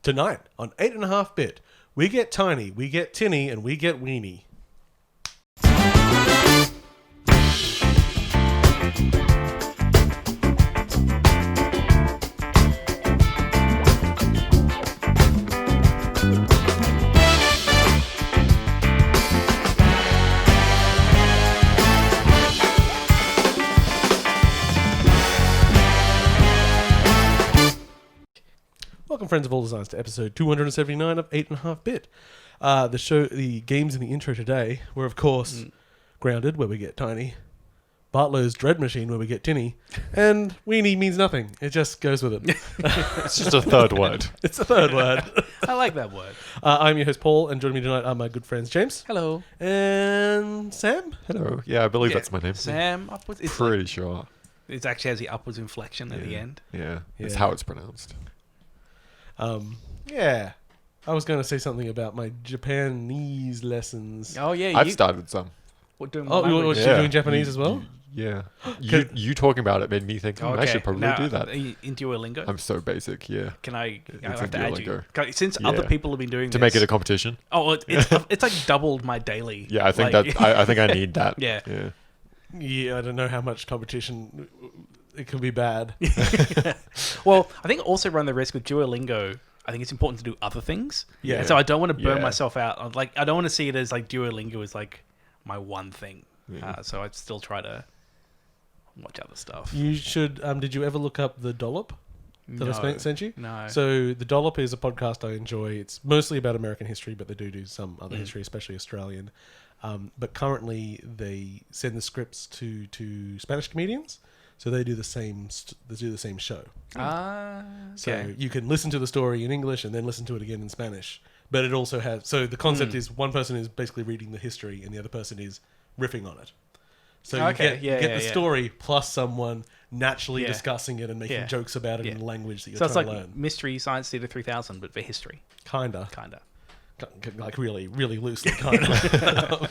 Tonight on 8.5-bit, we get Tiny, we get Tinny, and we get Weeny. Welcome, friends of all designs, to episode 279 of 8.5-bit. The games in the intro today were, of course, Grounded, where we get Tiny, Bartlow's Dread Machine, where we get Tinny, and Weeny means nothing. It just goes with it. It's just a third word. It's a third word. I like that word. I'm your host, Paul, and joining me tonight are my good friends, James. Hello. And Sam. Hello. Yeah, I believe that's my name. Sam. Upwards. It's Pretty sure. It actually has the upwards inflection at the end. Yeah, it's Yeah. how it's pronounced. Yeah. I was going to say something about my Japanese lessons. Oh, yeah. I've started some. What, doing Oh, language? you're doing Japanese as well? Yeah. You talking about it made me think, I should probably do that. In Duolingo? I'm so basic, yeah. Can I It's have to in add you? Duolingo. Since other people have been doing to this. make it a competition. Oh, it's like doubled my daily. Yeah, I think I think I need that. Yeah. Yeah, I don't know how much competition. It could be bad. Well, I think also run the risk with Duolingo. I think it's important to do other things. Yeah. And so I don't want to burn Yeah. myself out. Like, I don't want to see it as like Duolingo is like my one thing. Yeah. So I'd still try to watch other stuff. You should. Did you ever look up the Dollop that I sent you? No. So the Dollop is a podcast I enjoy. It's mostly about American history, but they do some other history, especially Australian. But currently, they send the scripts to Spanish comedians, so they do the same. They do the same show. So you can listen to the story in English and then listen to it again in Spanish. But it also has. So the concept is one person is basically reading the history, and the other person is riffing on it. So you get the story plus someone naturally discussing it and making jokes about it in the language that you're trying to learn. So it's like Mystery Science Theater 3000, but for history. Kinda. Like really, really loosely, kinda.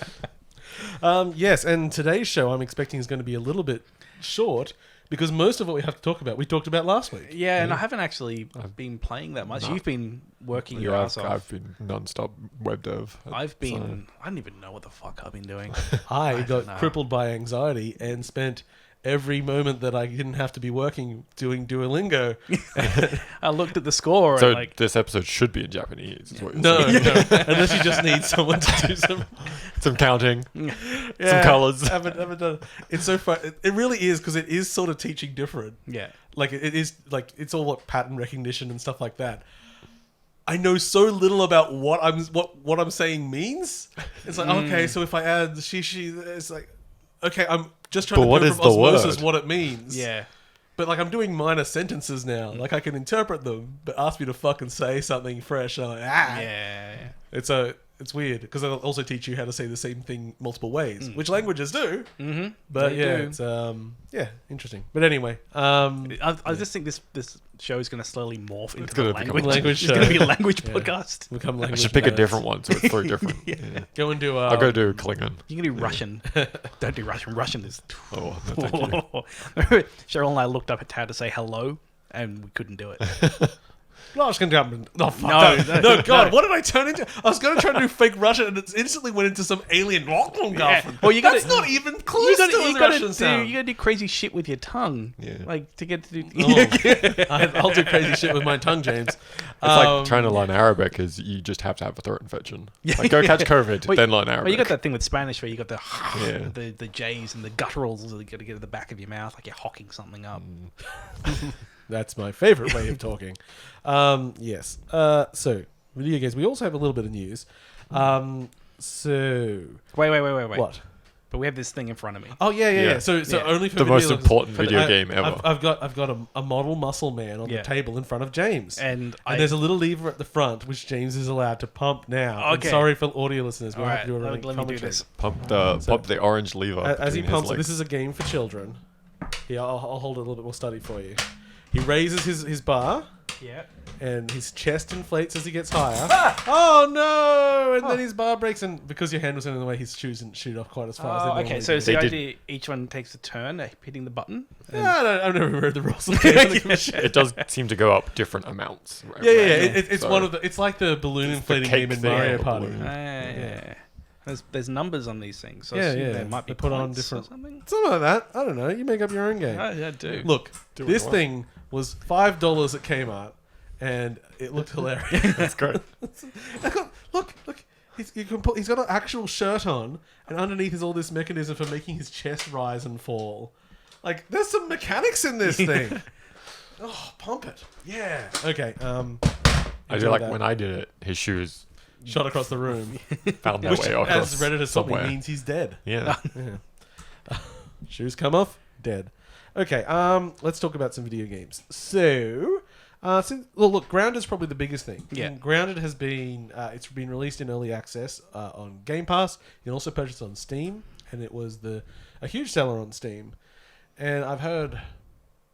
Yes, and today's show I'm expecting is going to be a little bit short because most of what we have to talk about we talked about last week. Yeah, and I haven't actually been playing that much. No. You've been working your ass off. I've been non-stop web dev. I don't even know what the fuck I've been doing. I got crippled by anxiety and spent every moment that I didn't have to be working doing Duolingo. I looked at the score So and like... this episode should be in Japanese. Is what you're No, saying. unless you just need someone to do some counting, some colours. Haven't done it. It's so fun. It really is because it is sort of teaching different. Yeah. Like it is like it's all what pattern recognition and stuff like that. I know so little about what I'm saying means. It's like okay, so if I add the shishi, it's like okay, I'm just trying to what know is from the osmosis word? what it means. Yeah. But like I'm doing minor sentences now. Like I can interpret them, but ask me to fucking say something fresh. And I'm like, Yeah. It's weird because it'll also teach you how to say the same thing multiple ways, which languages do. Mm-hmm. But They yeah, do. it's interesting. But anyway, I just think this show is going to slowly morph into gonna a become a language. language It's going to show. be a language Yeah. podcast. become I language should pick a nerds. different one, so it's three different. Yeah. Go and do. I'll go do Klingon. You can do Russian. Don't do Russian. Russian is... Oh, no, thank you. Cheryl and I looked up how to say hello, and we couldn't do it. No, I was going to jump. Oh, fuck No, that. no, No, God, no. what did I turn into? I was going to try to do fake Russian, and it instantly went into some alien. Yeah. Well, you gotta- That's not even close to a Russian sound. You gotta do crazy shit with your tongue. Yeah. Like to get to do. I'll do crazy shit with my tongue, James. It's like trying to learn Arabic is you just have to have a throat infection. Like go catch COVID, Well, then learn Arabic. Well, you got that thing with Spanish where you got Yeah. the J's and the gutturals that you got to get at the back of your mouth, like you're hocking something up. That's my favorite way of talking. Yes. So, video games. We also have a little bit of news. So... Wait. What? But we have this thing in front of me. Oh, yeah. Yeah. So Yeah. only for The most video important but video game ever. I've got a model muscle man on the Yeah. table in front of James. And there's a little lever at the front, which James is allowed to pump now. Okay. And sorry for audio listeners. We'll All have to do a right, really let me do commentary. this. Pump the orange lever. As he between his pumps it, legs. this is a game for children. Here, I'll hold it a little bit more steady for you. He raises his bar, Yeah. And his chest inflates as he gets higher. Oh no! And then his bar breaks, and because your hand was in the way, his shoes didn't shoot off quite as far as they normally Okay, so do. it's the They did- idea each one takes a turn hitting the button. I've never read the rules of the game. It does seem to go up different amounts. Yeah. randomly, It's so- one of the. It's like the balloon inflating cake game in thing Mario on the Party. balloon. Yeah. There's numbers on these things, so I Yeah, assume yeah. there might be They put on points different- or something. Something like that. I don't know. You make up your own game. Yeah, I do. Look, Do what this you want. thing was $5 at Kmart, and it looked hilarious. That's great. Look. He's got an actual shirt on, and underneath is all this mechanism for making his chest rise and fall. Like, there's some mechanics in this thing. Oh, pump it. Yeah. Okay. I do like when I did it, his shoes shot across the room, found their which, way across as Reddit has told me, somewhere. means he's dead. Yeah. Shoes come off, dead. Okay, let's talk about some video games. So, look, Grounded's probably the biggest thing. Yeah. And Grounded has been, it's been released in early access on Game Pass. You can also purchase it on Steam, and it was a huge seller on Steam. And I've heard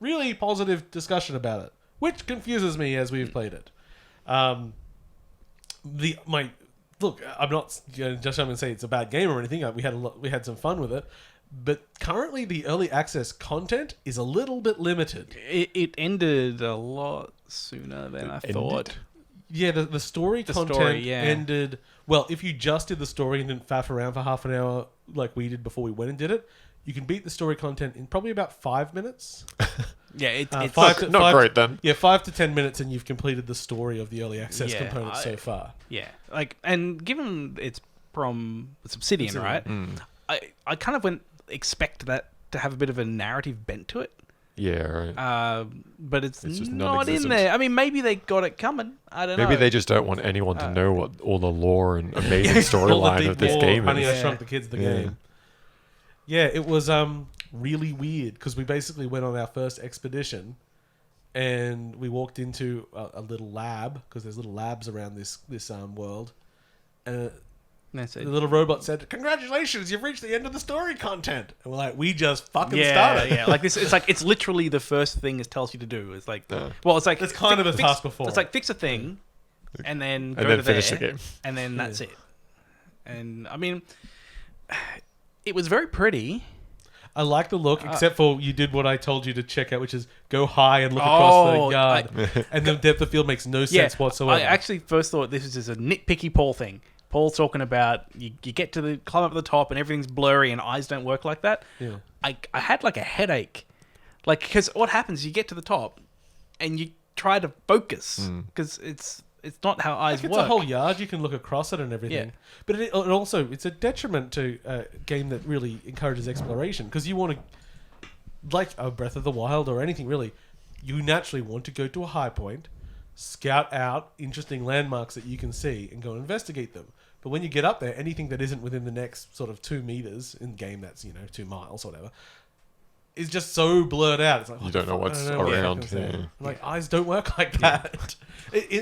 really positive discussion about it, which confuses me as we've played it. Look, I'm not just going to say it's a bad game or anything. We had some fun with it. But currently, the early access content is a little bit limited. It ended a lot sooner than I thought. Yeah, the story content story, yeah. ended... Well, if you just did the story and didn't faff around for half an hour like we did before we went and did it, you can beat the story content in probably about 5 minutes. Yeah, it's Not great then. Yeah, 5 to 10 minutes and you've completed the story of the early access Yeah, components so far. yeah. And given it's from Obsidian, right? I kind of expect that to have a bit of a narrative bent to it. Yeah, right. But it's just not in non-existent. there. I mean, maybe they got it coming. I don't know. Maybe they just don't want anyone to know what all the lore and amazing All the storyline big of this war, game Honey, is. I Shrunk the Kids, the game. Yeah, it was really weird because we basically went on our first expedition and we walked into a little lab because there's little labs around this world. And That's it. the little robot said, "Congratulations, you've reached the end of the story content." And we're like, "We just fucking Yeah, started." yeah. Like this, it's literally the first thing it tells you to do. It's like, well, it's like It's kind of a task before. It's like fix a thing, and then go And then to finish there, the game. and then that's it. And I mean, it was very pretty. I like the look, except for you did what I told you to check out, which is go high and look across the yard. And the depth of field makes no sense whatsoever. I actually first thought this was just a nitpicky Paul thing. Paul's talking about you get to the climb up to the top and everything's blurry and eyes don't work like that. Yeah. I had like a headache, like because what happens? You get to the top and you try to focus because it's not how eyes It's work. a whole yard. You can look across it and everything. Yeah. But it also, it's a detriment to a game that really encourages exploration because you want to, like a Breath of the Wild or anything really, you naturally want to go to a high point, scout out interesting landmarks that you can see and go and investigate them. But when you get up there, anything that isn't within the next sort of 2 meters in the game, that's, 2 miles or whatever, is just so blurred out. It's like, You don't know what's around. Yeah. Like, eyes don't work like that.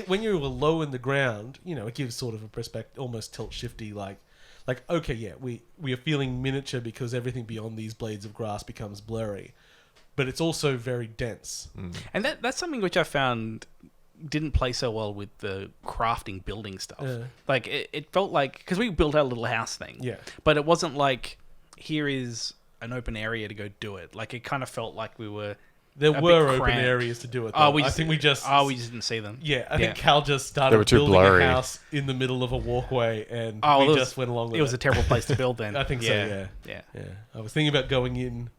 When you're low in the ground, it gives sort of a perspective, almost tilt shifty, like okay, yeah, we are feeling miniature because everything beyond these blades of grass becomes blurry. But it's also very dense. And that's something which I found didn't play so well with the crafting building stuff. Yeah. Like it felt like because we built our little house thing. Yeah. But it wasn't like here is an open area to go do it. Like it kind of felt like we were. There a were bit open cramped. areas to do it. Oh, Though. I think we just didn't see them. Yeah, I think Cal just They started were too building blurry. a house in the middle of a walkway, and Oh, we just went along with it. It was a terrible place to build then. I think so. Yeah. Yeah. I was thinking about going in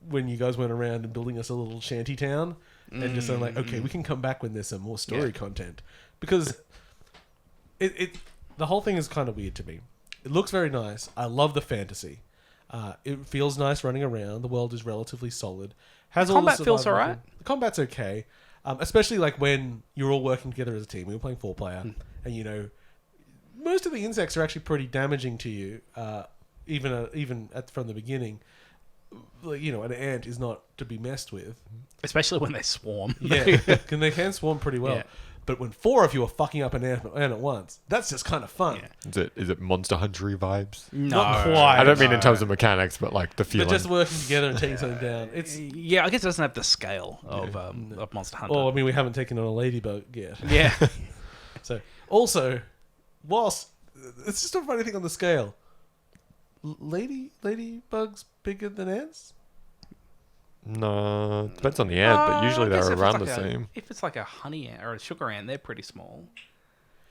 when you guys went around and building us a little shanty town, and just saying like, okay, we can come back when there's some more story content, because the whole thing is kind of weird to me. It looks very nice. I love the fantasy. It feels nice running around. The world is relatively solid. Has all the combat feels survival- alright. The combat's okay, especially like when you're all working together as a team. We were playing 4-player, and most of the insects are actually pretty damaging to you, even from the beginning. An ant is not to be messed with. Especially when they swarm. Yeah, and they can swarm pretty well. Yeah. But when 4 of you are fucking up an ant at once, that's just kind of fun. Yeah. Is it Monster Hunter-y vibes? No, Not quite. I don't mean in terms of mechanics, but like the feeling. But just working together and taking something down. It's I guess it doesn't have the scale of Monster Hunter. I mean, we haven't taken on a ladybug yet. Yeah. So, also, whilst it's just a funny thing on the scale. Ladybugs bigger than ants? No, depends on the ant, but usually I guess they're if it's around like the same. If it's like a honey ant or a sugar ant, they're pretty small.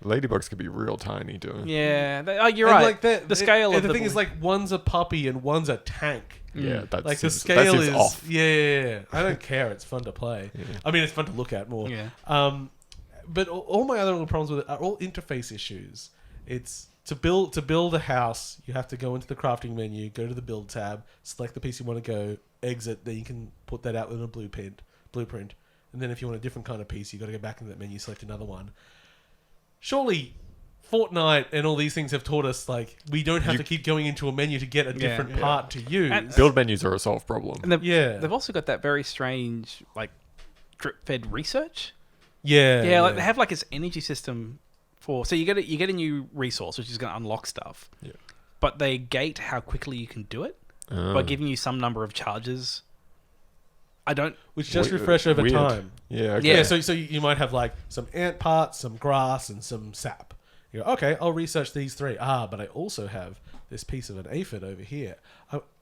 Ladybugs could be real tiny too. Yeah, you're And right. like the scale of the thing is, like, one's a puppy and one's a tank. Yeah, that's Like, the that scale seems is off. Yeah. I don't care. It's fun to play. Yeah. I mean, it's fun to look at more. Yeah. But all my other little problems with it are all interface issues. It's to build a house, you have to go into the crafting menu, go to the build tab, select the piece you want to go, exit. Then you can put that out with a blueprint. And then if you want a different kind of piece, you got to go back into that menu, select another one. Surely Fortnite and all these things have taught us, like, we don't have to keep going into a menu to get a different part to use. And Build menus are a solved problem. And they've also got that very strange, like, drip-fed research. Yeah, like they have like this energy system for. So you get a new resource which is going to unlock stuff. Yeah. But they gate how quickly you can do it by giving you some number of charges. Which just refresh over weird. time. Yeah. Okay. Yeah, so you might have like some ant parts, some grass, and some sap. You go, okay, I'll research these 3. But I also have this piece of an aphid over here.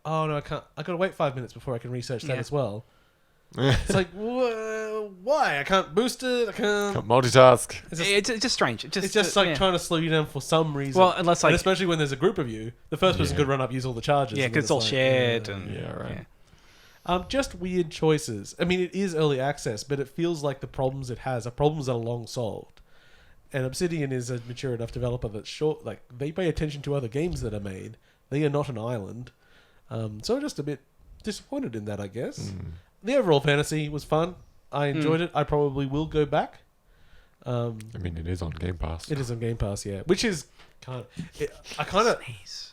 Oh no, I can't. I got to wait 5 minutes before I can research that as well. It's like, why? I can't boost it. I can't multitask. It's just strange. It's just like trying to slow you down for some reason. Well, unless and especially when there's a group of you, the first person could run up, use all the charges. Yeah, because it's all shared. Right. Yeah. Just weird choices. I mean, it is early access, but it feels like the problems it has are problems that are long solved. And Obsidian is a mature enough developer that's like, they pay attention to other games that are made. They are not an island. So I'm just a bit disappointed in that, I guess. The overall fantasy was fun. I enjoyed it. I probably will go back. I mean, it is on Game Pass. It is on Game Pass, yeah. Which is Sneeze.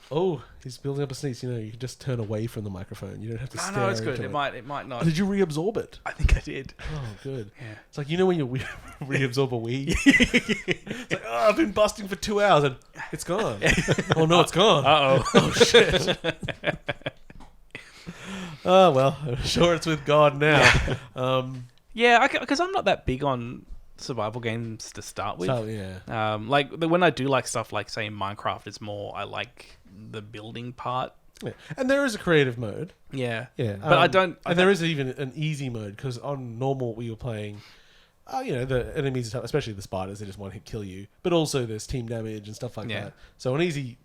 Oh, he's building up a sneeze. You know, you can just turn away from the microphone. You don't have to stare. No, it's good. into It might not. Oh, did you reabsorb it? I think I did. Oh, good. Yeah. It's like, you know when you reabsorb a weed? It's like, oh, I've been busting for 2 hours and it's gone. Oh, no, it's gone. Uh-oh. Oh, shit. Oh, well, I'm sure it's with God now. Yeah, because I'm not that big on survival games to start with. So, yeah. Like when I do like stuff like, say, Minecraft, it's more I like the building part. Yeah. And there is a creative mode. Yeah. Yeah. But I don't... there is even an easy mode, because on normal we were playing... the enemies and stuff, especially the spiders, they just want to kill you. But also there's team damage and stuff like that. So on easy,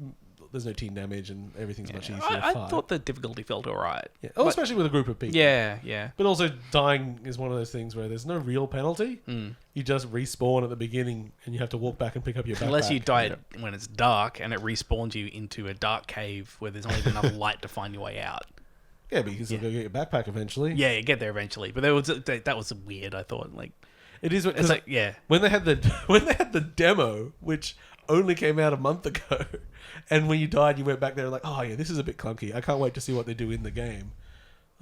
there's no team damage and everything's much easier to fight. I thought the difficulty felt alright. Yeah. Oh, especially with a group of people. Yeah. But also dying is one of those things where there's no real penalty. You just respawn at the beginning and you have to walk back and pick up your backpack. Unless you die when it's dark and it respawns you into a dark cave where there's not even enough light to find your way out. Yeah, but you can still go get your backpack eventually. Yeah, you get there eventually. But that was weird, I thought. Like, it is. It's like, yeah. When they had the demo, which only came out a month ago, and when you died, you went back there like, oh yeah, this is a bit clunky. I can't wait to see what they do in the game.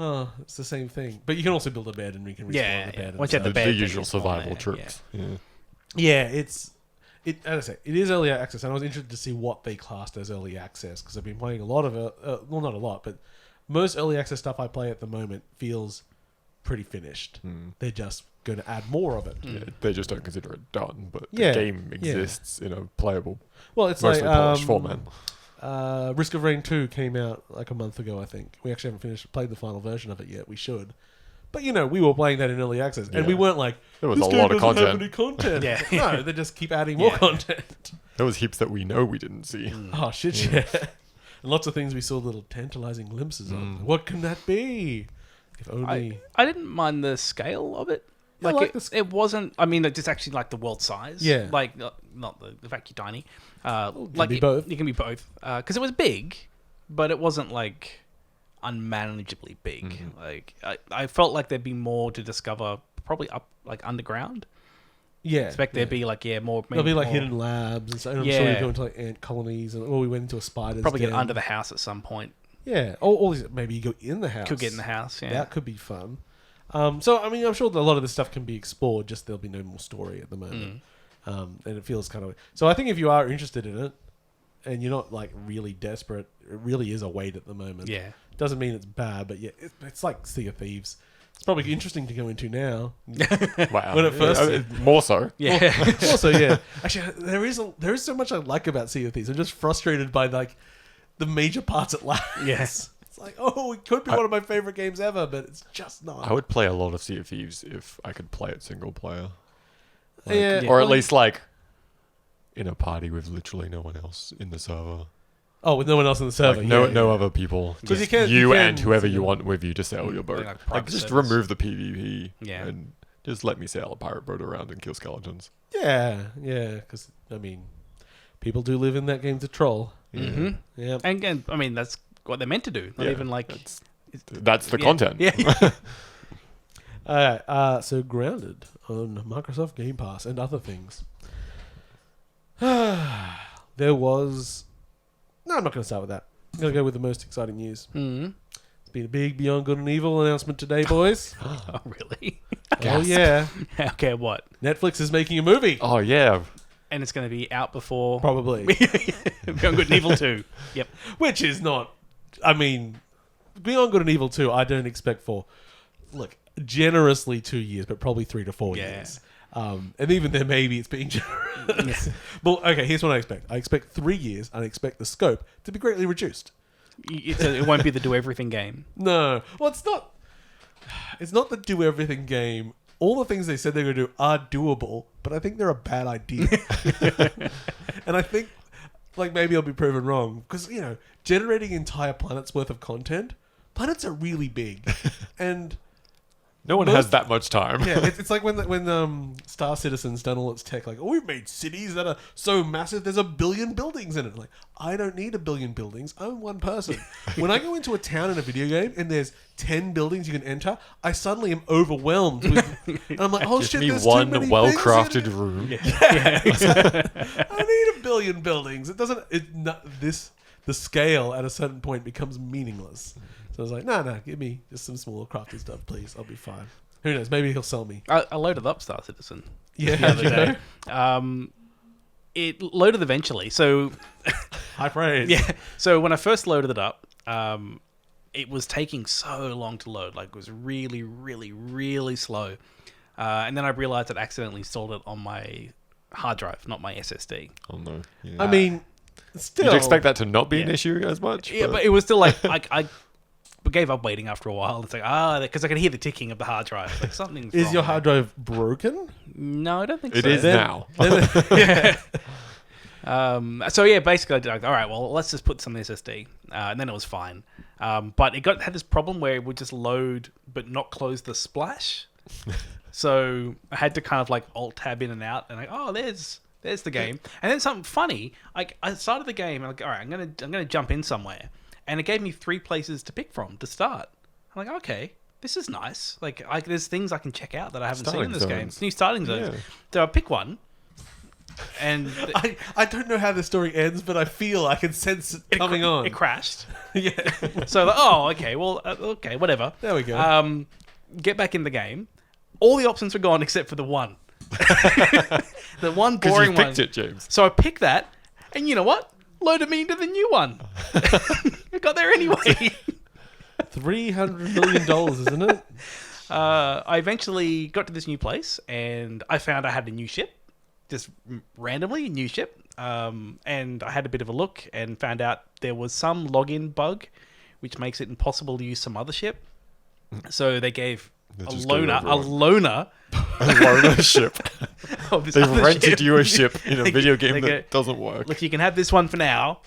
Oh, it's the same thing. But you can also build a bed and you can respawn the bed. Once you have the bed, the usual survival tricks. Yeah, as I say, it is early access, and I was interested to see what they classed as early access, because I've been playing a lot of well, not a lot, but most early access stuff I play at the moment feels pretty finished. They're just going to add more of it. Yeah, they just don't consider it done, but the game exists in a playable, it's mostly like polished format. Risk of Rain 2 came out like a month ago, I think. We actually haven't played the final version of it yet. We should. But, we were playing that in early access, and we weren't like, there was this a game lot of doesn't content. have any content. No, they just keep adding more content. There was heaps that we know we didn't see. Oh, shit, yeah. And lots of things we saw little tantalizing glimpses of. What can that be? If only... I didn't mind the scale of it. Yeah, Like, it wasn't... I mean, it's actually like the world size. Yeah. Like, not the fact you're tiny. be both. You can be both. Because it was big, but it wasn't, like, unmanageably big. Like, I felt like there'd be more to discover, probably up, like, underground. Yeah. I expect there'd be, like, more... There'll be, like, more, hidden labs, and so I'm sure you go into, like, ant colonies, and we went into a spider's probably den. get under the house at some point. Yeah. Or maybe you go in the house. Could get in the house, yeah. That could be fun. So, I mean, I'm sure that a lot of this stuff can be explored, just there'll be no more story at the moment. And it feels kind of... So I think if you are interested in it, and you're not, like, really desperate, it really is a wait at the moment. Yeah. Doesn't mean it's bad, but yeah, it's like Sea of Thieves. It's probably interesting to go into now. Wow. When it first... more so. Yeah. Also, yeah. Actually, there is so much I like about Sea of Thieves. I'm just frustrated by, like, the major parts it lacks. Yes. It's like, oh, it could be one of my favorite games ever, but it's just not. I would play a lot of Sea of Thieves if I could play it single player. Like, Yeah. Or at least, like, in a party with literally no one else in the server. Oh, with no one else in the server. Like, no other people. Because Just you can- and whoever you want with you to sail your boat. Like Like, private just servers. remove the PvP. Yeah. And just let me sail a pirate boat around and kill skeletons. Yeah, because, I mean, people do live in that game to troll. Mm-hmm. Yeah. And again, I mean, that's what they're meant to do. Not Yeah, even like... That's the Yeah. content. Yeah. Alright, so Grounded on Microsoft Game Pass and other things. There was... No, I'm not going to start with that. I'm going to go with the most exciting news. Mm-hmm. It's been a big Beyond Good and Evil announcement today, boys. Oh, really? Oh, yeah. Okay, what? Netflix is making a movie. Oh, yeah. And it's going to be out before... Probably. Beyond Good and Evil 2. Yep. Which is not... I mean, Beyond Good and Evil 2, I don't expect for... Look, generously 2 years, but probably 3 to 4 Yeah. years. And even then, maybe it's being generous. But, okay, here's what I expect. I expect 3 years, and I expect the scope to be greatly reduced. It won't be the do everything game. No. Well, it's not... It's not the do everything game. All the things they said they're going to do are doable, but I think they're a bad idea. And I think, like, maybe I'll be proven wrong. Because, you know, generating entire planets worth of content, planets are really big. And... No one has that much time. Yeah, it's like when Star Citizen's done all its tech, like, oh, we've made cities that are so massive, there's 1 billion buildings in it. Like, I don't need 1 billion buildings. I'm one person. When I go into a town in a video game and there's 10 buildings you can enter, I suddenly am overwhelmed with, and I'm like, oh Give shit, me there's one too many well-crafted things room. Yeah, exactly. I need 1 billion buildings. It doesn't. The scale at a certain point becomes meaningless. So I was like, no, give me just some small crafted stuff, please. I'll be fine. Who knows? Maybe he'll sell me. I loaded up Star Citizen. Yeah, The other you day. know? It loaded eventually. So High praise. yeah. So when I first loaded it up, it was taking so long to load. Like, it was really, really, really slow. And then I realized I'd accidentally installed it on my hard drive, not my SSD. Oh, no. Yeah. I mean, still. You'd expect that to not be an Yeah. issue as much? Yeah, but it was still like I gave up waiting after a while. It's like because I could hear the ticking of the hard drive. Like, something's Is wrong your there. hard drive broken? No, I don't think It so. is now. So yeah, basically I did like, all right, well, let's just put some SSD, and then it was fine. But it had this problem where it would just load but not close the splash. So I had to kind of like alt tab in and out, and like, oh, there's the game. And then something funny, like I started the game, and like, all right, I'm gonna jump in somewhere, and it gave me 3 places to pick from to start. I'm like, okay, this is nice. Like, there's things I can check out that I haven't seen in this game. Zones. New starting zones. Yeah. So I pick one, and I don't know how the story ends, but I feel I can sense it coming on. It crashed. Yeah. So like, oh, okay, well, okay, whatever. There we go. Get back in the game. All the options were gone except for the one. The one Because boring you one. picked it, James. So I picked that, and you know what? Loaded me into the new one. I got there anyway. $300 million, isn't it? I eventually got to this new place, and I found I had a new ship. Just randomly, a new ship. And I had a bit of a look and found out there was some login bug, which makes it impossible to use some other ship. So they gave a just go loaner everyone. A loaner ship. of this They've other rented ship. you a ship in a video game They that go, doesn't work. look, you can have this one for now.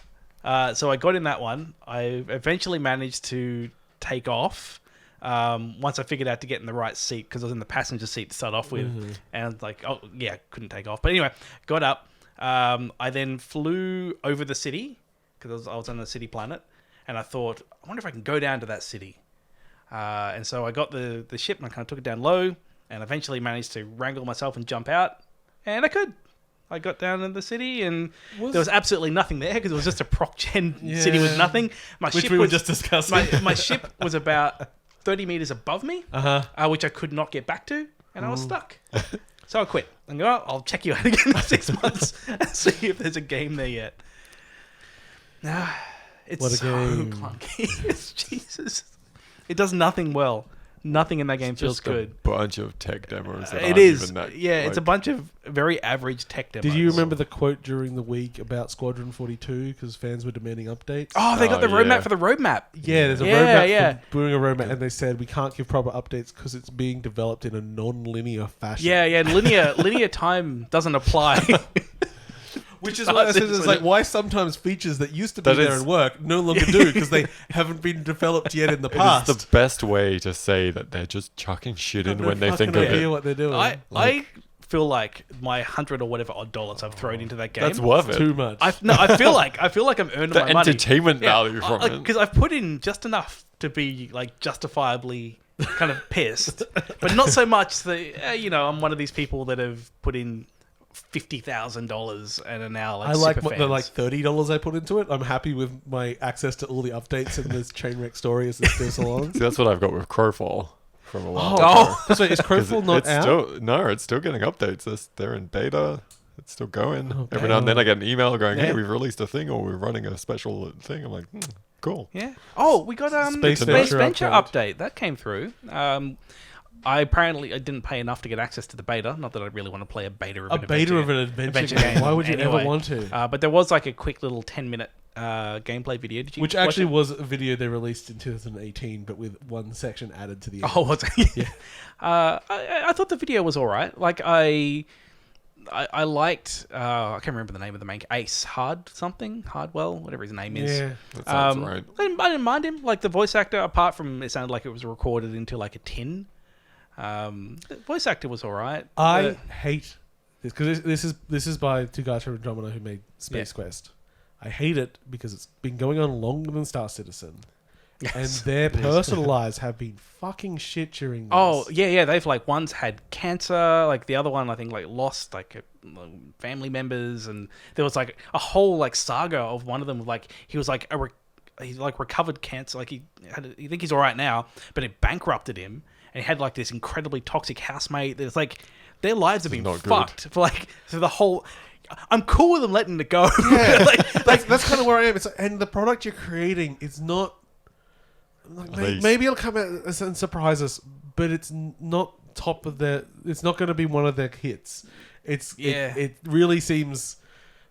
So I got in that one. I eventually managed to take off once I figured out to get in the right seat, because I was in the passenger seat to start off with. And I was like, oh, yeah, couldn't take off. But anyway, got up. I then flew over the city, because I was on the city planet. And I thought, I wonder if I can go down to that city. And so I got the ship and I kind of took it down low, and eventually managed to wrangle myself and jump out. And I could. I got down in the city, and there was absolutely nothing there, because it was just a proc gen city with nothing. My Which ship we were was just discussing. my ship was about 30 meters above me, which I could not get back to, and I was stuck. So I quit. And go, oh, I'll check you out again in 6 months and see if there's a game there yet. It's What a so game. clunky. It's Jesus. It does nothing well. Nothing in that game feels Just good. a bunch of tech demos. That It aren't is. even that, It's a bunch of very average tech demos. Did you remember the quote during the week about Squadron 42 because fans were demanding updates? Oh, they got the roadmap yeah. for the roadmap. Yeah, there's a roadmap for doing a roadmap, and they said we can't give proper updates because it's being developed in a non-linear fashion. Yeah. Linear time doesn't apply. Which is what I said. It's like why sometimes features that used to be That there is- and work no longer do because they haven't been developed yet in the past. It's the best way to say that they're just chucking shit in when they think of idea it. what they're doing. I feel like my 100 or whatever odd dollars I've thrown into that game. That's worth it. too much. I feel like I'm earning The my money. entertainment value from it. Because I've put in just enough to be like justifiably kind of pissed, but not so much that I'm one of these people that have put in $50,000 and are now like I like super the fans. $30 I put into it. I'm happy with my access to all the updates and this train wreck story as it goes along. See, that's what I've got with Crowfall from a while Oh. ago. So is 'Cause Crowfall not it's out? it's still getting updates. They're in beta. It's still going. Oh, Every now and then I get an email going, "Hey, Yeah. we've released a thing, or we're running a special thing." I'm like, cool. Yeah. Oh, we got Space Space Venture Venture update. update that came through. I didn't pay enough to get access to the beta. Not that I really want to play a beta of A an beta of an adventure adventure game. game. Why would you Anyway. ever want to? But there was like a quick little 10-minute gameplay video. Did you Which watch actually it? was a video they released in 2018, but with one section added to the end. Oh, was it? Yeah. I thought the video was all right. Like I liked. I can't remember the name of the main Ace Hardwell, whatever his name is. Yeah. That sounds right. I didn't mind him. Like the voice actor, apart from it sounded like it was recorded into like a tin. The voice actor was all right. I hate this because this is by two guys from Andromeda who made Space Quest. I hate it because it's been going on longer than Star Citizen, and their personal lives have been fucking shit during this. Oh yeah. They've like one's had cancer, like the other one I think like lost like family members, and there was like a whole like saga of one of them. Like he was like he like recovered cancer, like you think he's all right now, but it bankrupted him, and he had like this incredibly toxic housemate. There's like their lives have been Not good. fucked for like so the whole. I'm cool with them letting it go. Yeah, that's kind of where I am. And the product you're creating is not. Maybe it'll come out and surprise us, but it's not top of their. It's not going to be one of their hits. It really seems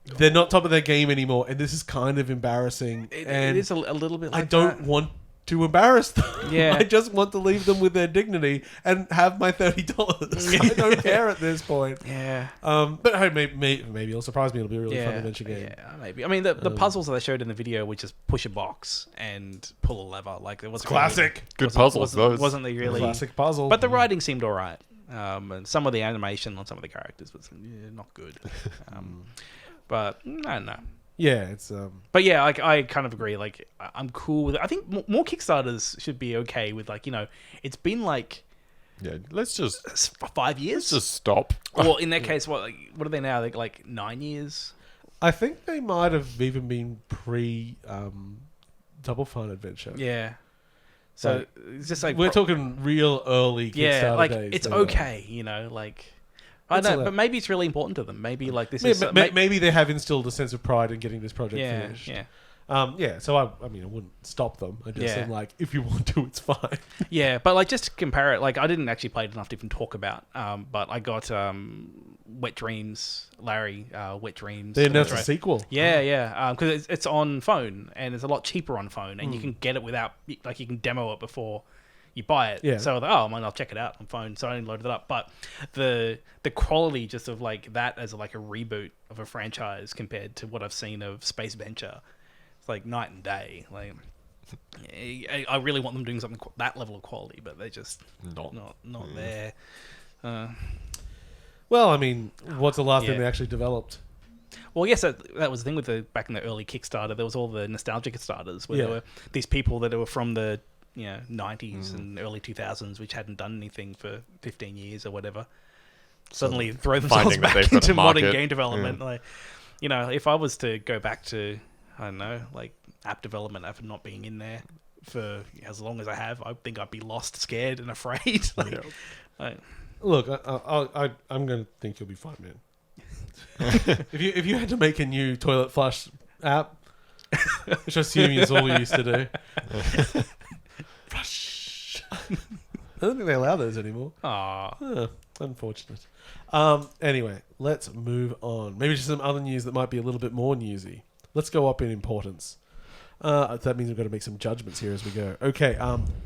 they're not top of their game anymore, and this is kind of embarrassing. It and is a little bit like I don't that. want to embarrass them. Yeah. I just want to leave them with their dignity and have my $30. I don't care at this point. Yeah. But hey, maybe it'll surprise me. It'll be a really fun adventure game. Yeah, maybe. I mean, the puzzles that they showed in the video were just push a box and pull a lever. Like it was Classic. Good puzzles, those. Wasn't they really? Classic puzzle. But the writing seemed all right. And some of the animation on some of the characters was not good. But I don't know. Yeah, it's But yeah, I kind of agree. Like I'm cool with it. I think more Kickstarters should be okay with like it's been like Yeah, let's just 5 years. let's just stop. Well, in that case, what are they now? Like 9 years. I think they might have even been pre Double Fine Adventure. Yeah. So it's just like We're talking real early Kickstarter yeah, like days. it's they were. okay, like I It's don't know, allowed. but maybe it's really important to them. Maybe like this is Maybe they have instilled a sense of pride in getting this project yeah, finished. yeah, So I mean, I wouldn't stop them. I just am like, if you want to, it's fine. yeah. But like just to compare it, like I didn't actually play it enough to even talk about. But I got Wet Dreams, Larry, Wet Dreams. They announced a right. sequel. Yeah. Because it's on phone and it's a lot cheaper on phone, and you can get it without like you can demo it before you buy it. Yeah. So I was like, I'll check it out on phone. So I only loaded it up. But the quality just of like that as like a reboot of a franchise compared to what I've seen of Space Venture, it's like night and day. Like I really want them doing something that level of quality, but they're just not there. Well, I mean, what's the last Yeah. thing they actually developed? Well, yes, that was the thing with back in the early Kickstarter. There was all the nostalgia Kickstarters where Yeah. there were these people that were from the 90s and early 2000s, which hadn't done anything for 15 years or whatever. Suddenly throw themselves finding that back they've got a into modern market. game development. Like, if I was to go back to, I don't know, like app development after not being in there, for as long as I have. I think I'd be lost, scared, and afraid. Look, I'm going to think you'll be fine, man. if you had to make a new toilet flush app, which I assume you're all used to do. Flush. I don't think they allow those anymore. Aww. Unfortunate. Anyway, let's move on. Maybe just some other news that might be a little bit more newsy. Let's go up in importance. That means we've got to make some judgments here as we go. Okay,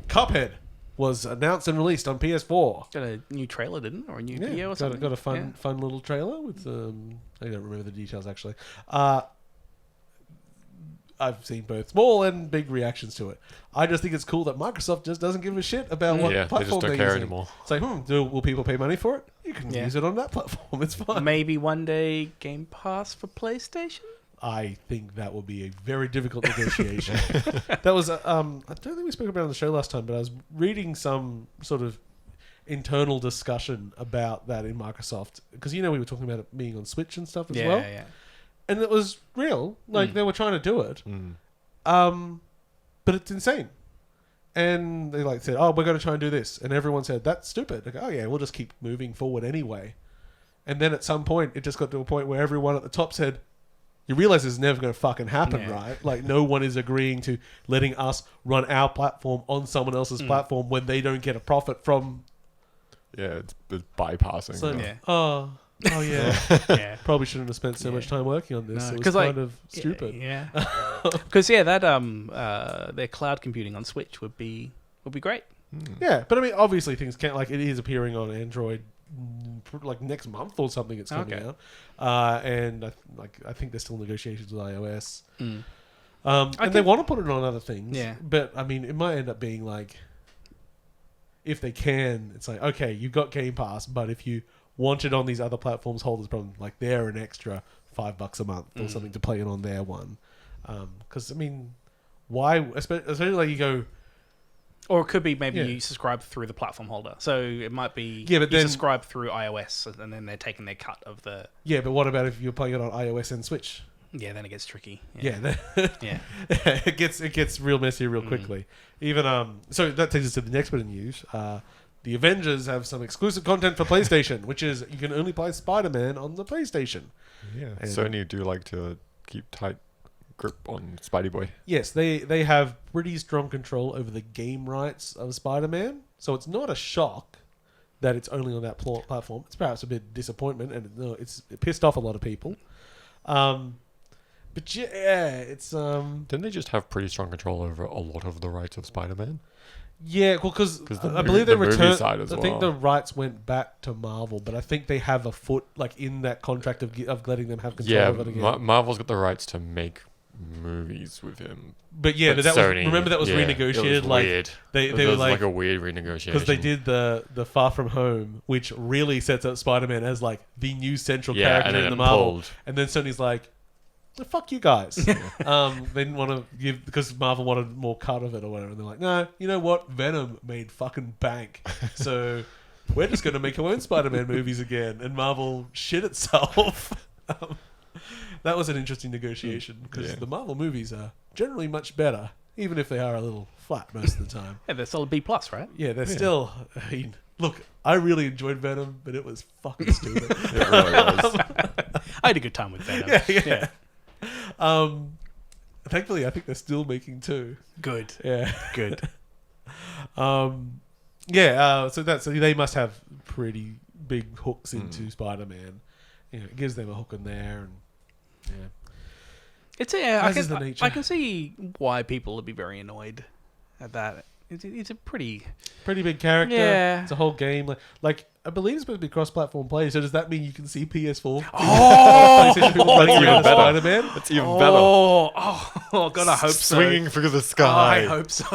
Cuphead was announced and released on PS4. Got a new trailer, didn't it? Or a new video or something? Got a fun little trailer with... I don't remember the details, actually. I've seen both small and big reactions to it. I just think it's cool that Microsoft just doesn't give a shit about what platform they just don't care anymore. It's like, will people pay money for it? You can use it on that platform. It's fine. Maybe one day Game Pass for PlayStation? I think that will be a very difficult negotiation. That was, I don't think we spoke about it on the show last time, but I was reading some sort of internal discussion about that in Microsoft. Because, we were talking about it being on Switch and stuff as well. Yeah. And it was real. Like, they were trying to do it. But it's insane. And they said, we're going to try and do this. And everyone said, that's stupid. They go, we'll just keep moving forward anyway. And then at some point, it just got to a point where everyone at the top said, you realize this is never going to fucking happen, right? Like, no one is agreeing to letting us run our platform on someone else's platform when they don't get a profit from... Yeah, it's bypassing. So, Yeah. Probably shouldn't have spent so much time working on this. It was kind of stupid. Yeah. Because that their cloud computing on Switch would be great. Yeah, but I mean, obviously things can't it is appearing on Android next month or something. It's coming out, and I think there's still negotiations with iOS. And they want to put it on other things. Yeah, but I mean, it might end up being if they can, it's like, okay, you've got Game Pass, but if you want it on these other platforms, holders problem, they're an extra $5 a month or something to play it on their one. Because I mean, why? Especially you go. Or it could be maybe you subscribe through the platform holder. So it might be but you then subscribe through iOS and then they're taking their cut of the... Yeah, but what about if you're playing it on iOS and Switch? Yeah, then it gets tricky. Yeah. It gets real messy real quickly. Even so that takes us to the next bit of news. The Avengers have some exclusive content for PlayStation, which is you can only play Spider-Man on the PlayStation. Yeah, and Sony do like to keep tight grip on Spidey Boy. Yes, they have pretty strong control over the game rights of Spider-Man, so it's not a shock that it's only on that platform. It's perhaps a bit of disappointment, and it pissed off a lot of people. But yeah, it's... Didn't they just have pretty strong control over a lot of the rights of Spider-Man? Yeah, well, because I believe they returned... I think the rights went back to Marvel, but I think they have a foot in that contract of letting them have control of it again. Marvel's got the rights to make movies with him. But that Sony, was renegotiated. It was weird. They were like a weird renegotiation because they did the Far From Home, which really sets up Spider-Man as the new central character in the Marvel. And then Sony's like, fuck you guys. They didn't want to give because Marvel wanted more cut of it or whatever. And they're like, no, you know what? Venom made fucking bank, so we're just going to make our own Spider-Man movies again. And Marvel shit itself. That was an interesting negotiation because the Marvel movies are generally much better, even if they are a little flat most of the time. Yeah, they're still a B+, right? Yeah, they're still... I mean, look, I really enjoyed Venom, but it was fucking stupid. It really was. I had a good time with Venom. Yeah. Thankfully, I think they're still making 2. Good. Yeah. Good. So they must have pretty big hooks into Spider-Man. It gives them a hook in there, and it's I can see why people would be very annoyed at that. It's a pretty big character. Yeah. It's a whole game. Like I believe it's supposed to be cross-platform play. So does that mean you can see PS4? PlayStation people playing even better. Spider-Man? That's even better. Oh, God, I hope so. Swinging through the sky. I hope so.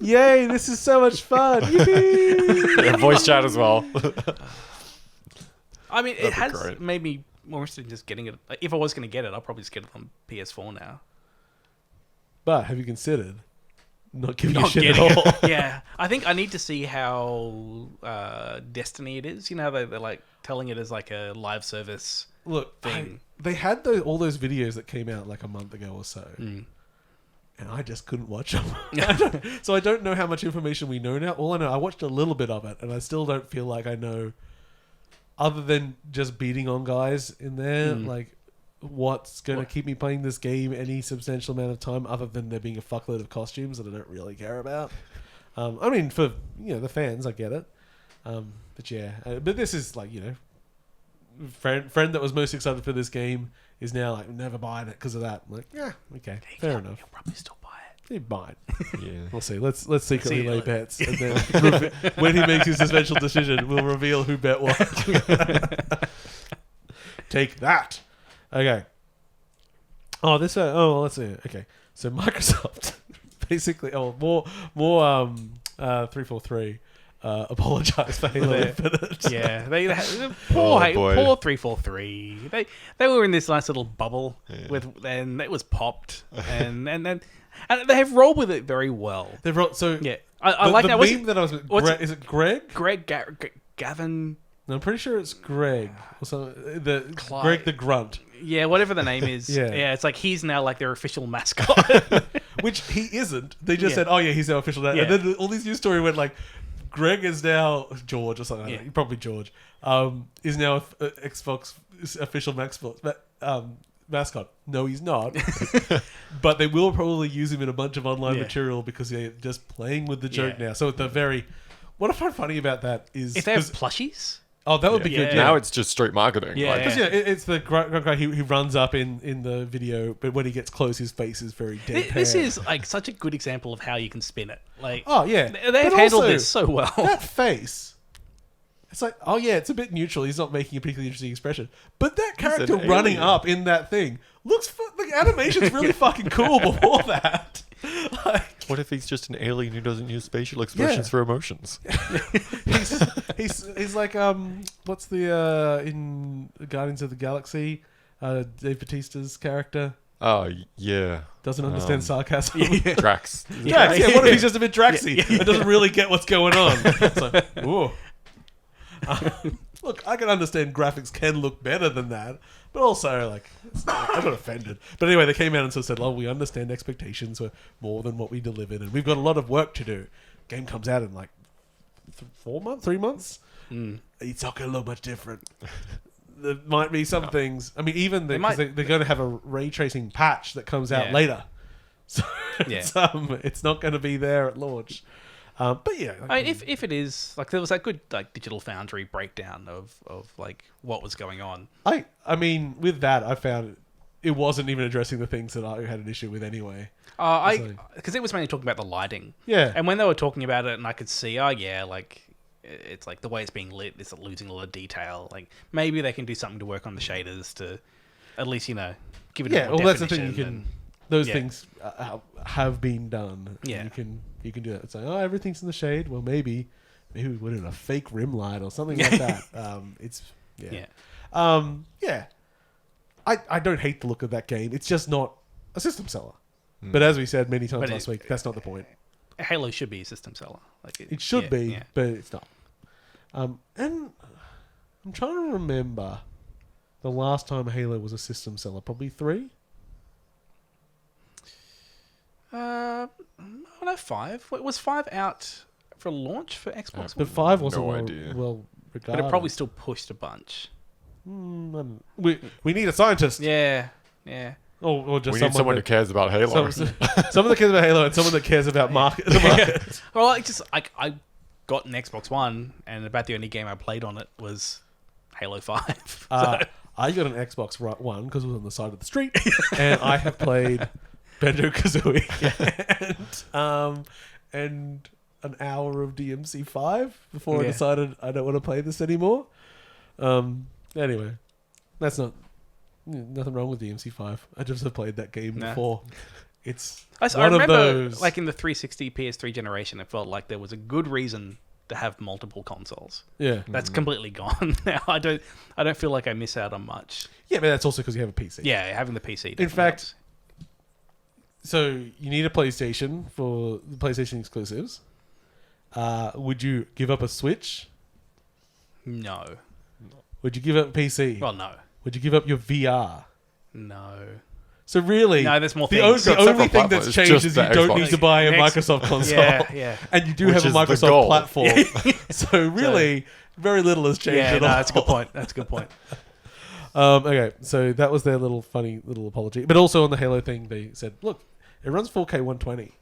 Yay! This is so much fun. Yippee! Yeah, voice chat as well. I mean, it has great. made me more interested in just getting it. If I was going to get it, I'll probably just get it on PS4 now. But have you considered not giving a shit at all? Yeah. I think I need to see how Destiny it is. You know how they're like telling it as like a live service thing. They had all those videos that came out like a month ago or so. and I just couldn't watch them. So I don't know how much information we know now. All I know, I watched a little bit of it, and I still don't feel like I know, other than just beating on guys in there, like what's going to keep me playing this game any substantial amount of time, other than there being a fuckload of costumes that I don't really care about. I mean, for the fans, I get it. But yeah, but this is like friend that was most excited for this game is now like never buying it because of that. I'm like, yeah, okay, fair enough. You'll probably still buy it. He might. Yeah. We'll see. Let's secretly lay bets, and then when he makes his eventual decision, we'll reveal who bet what. Take that. Okay. Oh, this. Let's see. Okay. So Microsoft basically. More. 343. Apologize for Halo Infinite. Yeah, Oh, boy. poor 343. They were in this nice little bubble and it was popped, and they have rolled with it very well. They've wrote so. Yeah, I like that. Meme that I was. Is it Greg? Gavin. No, I'm pretty sure it's Greg. Or Greg the Grunt. Yeah, whatever the name is. Yeah. It's like he's now like their official mascot. Which he isn't. They just said, "Oh yeah, he's our official." Yeah. And then all these news story went like, Greg is now George or something. Yeah. Probably George. Is now Xbox official mascot. No, he's not. But they will probably use him in a bunch of online material because they're just playing with the joke now. So what I find funny about that is if they have plushies. Oh, that would be good. Now it's just straight marketing. Yeah, because it's the guy he runs up in the video, but when he gets close, his face is very deadpan. This is like such a good example of how you can spin it. Like, oh yeah, they've handled this so well. That face, it's like, oh yeah, it's a bit neutral. He's not making a particularly interesting expression, but that character running up in that thing looks the animation's really fucking cool before that. Like, what if he's just an alien who doesn't use facial expressions for emotions? he's like what's the in Guardians of the Galaxy, Dave Bautista's character? Oh yeah, doesn't understand sarcasm. Drax. Drax. Yeah, what if he's just a bit Draxy and doesn't really get what's going on? It's like, ooh. Look, I can understand graphics can look better than that, but also, like, I got offended. But anyway, they came out and sort of said, we understand expectations were more than what we delivered, and we've got a lot of work to do. Game comes out in, like, 3 months? It's not going to look much different. There might be some things. I mean, even they're going to have a ray tracing patch that comes out later. So it's not going to be there at launch. But yeah, I mean, if it is like there was that good like Digital Foundry breakdown of like what was going on. I mean, with that, I found it wasn't even addressing the things that I had an issue with anyway. Because it was mainly talking about the lighting. Yeah, and when they were talking about it, and I could see, like it's like the way it's being lit, it's losing a lot of detail. Like maybe they can do something to work on the shaders to at least give it. Yeah, well, that's the thing. You can. Those things have been done. Yeah, you can do that. It's like, everything's in the shade. Well, maybe we put in a fake rim light or something like that. I don't hate the look of that game. It's just not a system seller. But as we said many times last week, that's not the point. Halo should be a system seller. Like it should be, but it's not. And I'm trying to remember the last time Halo was a system seller. Probably 3. No, 5. Was 5 out for launch for Xbox? But 5 wasn't well regarded. But it probably still pushed a bunch. We need a scientist. Yeah. Or just we need someone who cares about Halo. Someone that cares about Halo and someone that cares about the market. Well, I got an Xbox One, and about the only game I played on it was Halo 5. I got an Xbox One because it was on the side of the street, and I have played Banjo-Kazooie and an hour of DMC5 before I decided I don't want to play this anymore. Anyway, that's nothing wrong with DMC5. I just have played that game before. It's I remember, those. Like in the 360 PS3 generation, it felt like there was a good reason to have multiple consoles. Yeah, that's completely gone now. I don't feel like I miss out on much. Yeah, but that's also because you have a PC. Yeah, having the PC. In fact, so you need a PlayStation for the PlayStation exclusives. Would you give up a Switch? No. Would you give up a PC? Well, no. Would you give up your VR? No. So really, No, there's more the things. only Separate thing that's platforms, changed just is you the don't Xbox. need to buy a Next- Microsoft console. Yeah. And you do Which have a is the Microsoft goal. platform. So really, very little has changed Yeah, at no, all. that's a good point. That's a good point. Okay, so that was their little funny little apology. But also on the Halo thing, they said, look, it runs 4K 120.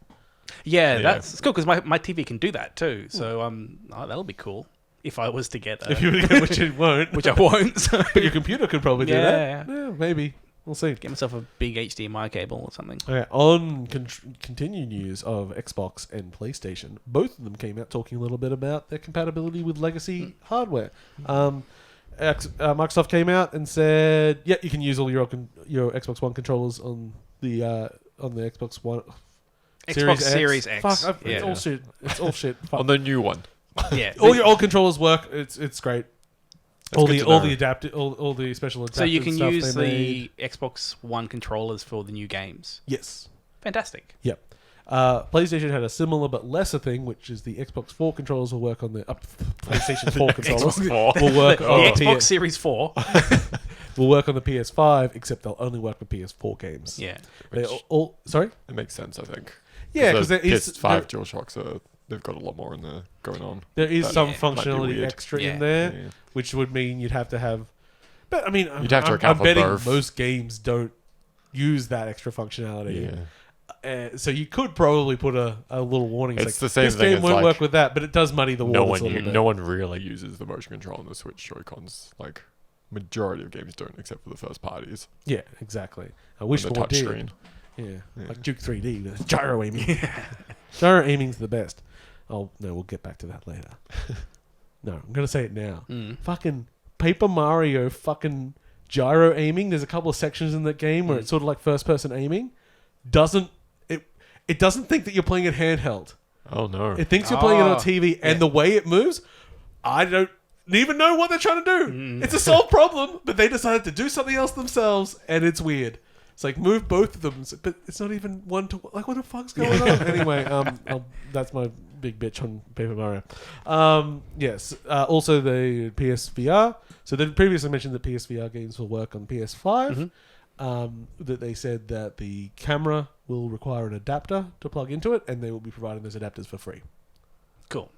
Yeah, Yeah. that's cool because my TV can do that too. So that'll be cool if I was to get If you which it won't. which I won't. So But your computer could probably do that. Yeah. Yeah, maybe. We'll see. get myself a big HDMI cable or something. Okay, on continued news of Xbox and PlayStation, both of them came out talking a little bit about their compatibility with legacy hardware. Microsoft came out and said, "Yeah, you can use all your Xbox One controllers on the Xbox One." Xbox Series X. Fuck, Yeah. it's all shit. It's all shit. Fuck. On the new one. Yeah. All your old controllers work. It's great. That's all good the to all know. the adaptive, all the special adaptive So you can stuff use they the made. Xbox One controllers for the new games. Yes. Fantastic. Yep. PlayStation had a similar but lesser thing, which is the Xbox 4 controllers will work on the PlayStation 4 controllers Xbox 4. will work The on Xbox PS, Series 4. will work on the PS5, except they'll only work with PS4 games. Yeah. They Which- all sorry. It makes sense, I think. Yeah, because the there is PS5 DualShocks they've got a lot more in there going on. there is That some Yeah. functionality weird. extra Yeah. in there, Yeah. which would mean you'd have to have. But I mean, You'd have to I'm account for betting both. most games don't use that extra functionality. Yeah. So you could probably put a little warning. It's the same this thing game as, won't like, work with that, but it does muddy the No waters a one, little bit. no one really uses the motion control on the Switch Joy-Cons. Like, majority of games don't, except for the first parties. Yeah, exactly. I wish On the more touch did. screen. Yeah, Yeah. like Duke 3D with gyro aiming. Gyro aiming's the best. Oh no, we'll get back to that later. No, I'm gonna say it now. Fucking Paper Mario, fucking gyro aiming. There's a couple of sections in that game where it's sort of like first person aiming. It doesn't think that you're playing it handheld. Oh, no. It thinks you're playing it on Oh, TV, and yeah. the way it moves, I don't even know what they're trying to do. It's a solved problem, but they decided to do something else themselves, and it's weird. It's like move both of them, but it's not even one to like. What the fuck's going on? Anyway, that's my big bitch on Paper Mario. Yes. Also, the PSVR. So they previously mentioned that PSVR games will work on PS5. That they said that the camera will require an adapter to plug into it, and they will be providing those adapters for free. Cool.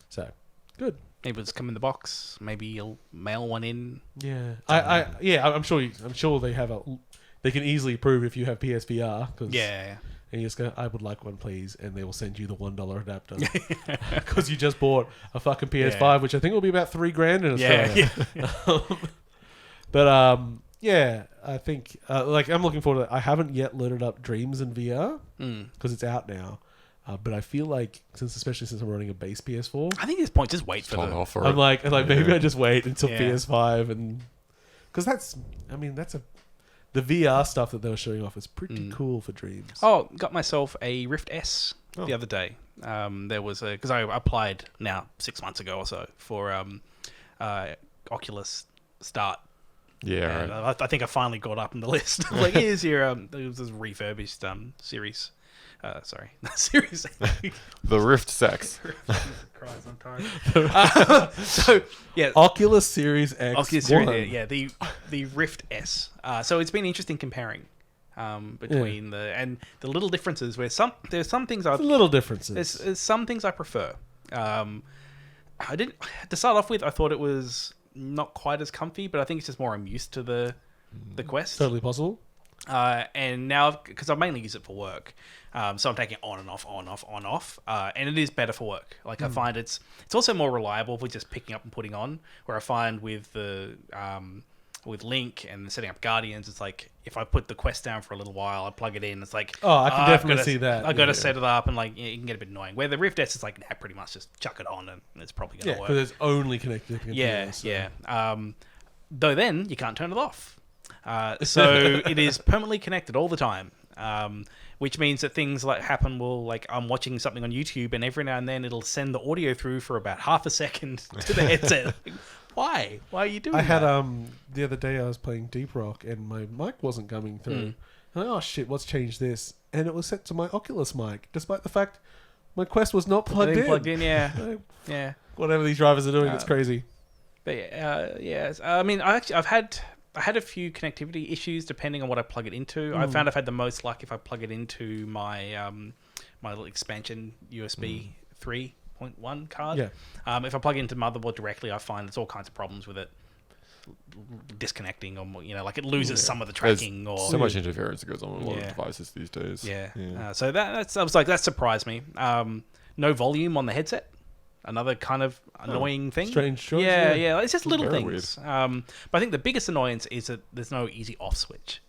So, good. Maybe it'll come in the box. Maybe you'll mail one in. Yeah, I'm sure they have a. They can easily prove if you have PSVR. Cause, Yeah. And you just go, I would like one, please, and they will send you the $1 adapter because you just bought a fucking PS5, Yeah. which I think will be about $3,000 in Yeah. Australia. But yeah, I think like I'm looking forward to it. I haven't yet loaded up Dreams in VR because it's out now. But I feel like especially since I'm running a base PS4, I think at this point, just wait for Hold the. off for I'm it. like maybe I just wait until Yeah. PS5 and because that's the VR stuff that they were showing off is pretty cool for Dreams. Oh, got myself a Rift S Oh. the other day. There was because I applied now 6 months ago or so for Oculus Start. Yeah, And right. I think I finally got up on the list. Like, here's your this is refurbished series. Sorry, not series. The Rift Sex. Christ, I'm tired. So yeah, Oculus Series X. Oculus Series, yeah, the Rift S. So it's been interesting comparing between the little differences. Where there's some things The little differences. there's some things I prefer. I didn't to start off with. I thought it was not quite as comfy, but I think it's just more I'm used to the Quest. Totally possible. And now, because I mainly use it for work, so I'm taking it on and off, and it is better for work. Like I find it's also more reliable for just picking up and putting on. Where I find with the with Link and setting up Guardians, it's like if I put the Quest down for a little while, I plug it in. It's like I can I've definitely gotta- see that. I've got to Yeah. set it up, and like it can get a bit annoying. Where the Rift S is like, nah, pretty much just chuck it on, and it's probably Yeah, going to work. because it's only connected to the Yeah, computer, so- yeah. Though then you can't turn it off. So it is permanently connected all the time, which means that things like happen will like I'm watching something on YouTube and every now and then it'll send the audio through for about half a second to the headset. Like, why? Why are you doing I had that? the other day I was playing Deep Rock and my mic wasn't coming through. And oh shit, what's changed this? And it was set to my Oculus mic, despite the fact my Quest was not plugged in. Plugged in, yeah, Like, yeah. whatever these drivers are doing, it's crazy. But yes, I mean, I've had had a few connectivity issues depending on what I plug it into. I found I've had the most luck if I plug it into my my little expansion USB 3.1 card. Yeah. If I plug it into motherboard directly, I find there's all kinds of problems with it. Disconnecting, or like it loses some of the tracking. There's or so much interference that goes on with a lot Yeah. of devices these days. Yeah. So I was like, that surprised me. No volume on the headset. Another kind of annoying thing. Strange choice. Yeah. It's just little Very things. But I think the biggest annoyance is that there's no easy off switch.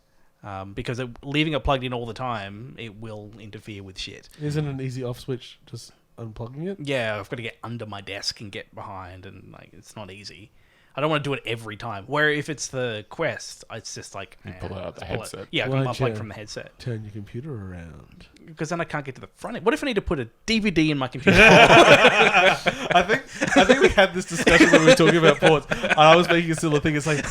Because leaving it plugged in all the time, it will interfere with shit. Isn't an easy off switch just unplugging it? Yeah, I've got to get under my desk and get behind, and like it's not easy. I don't want to do it every time. Where if it's the Quest, it's just like pull it out the headset. Yeah, I Why'd can unplug you from the headset. Turn your computer around. Because then I can't get to the front end. What if I need to put a DVD in my computer? I think we had this discussion when we were talking about ports. And I was making a similar thing. It's like,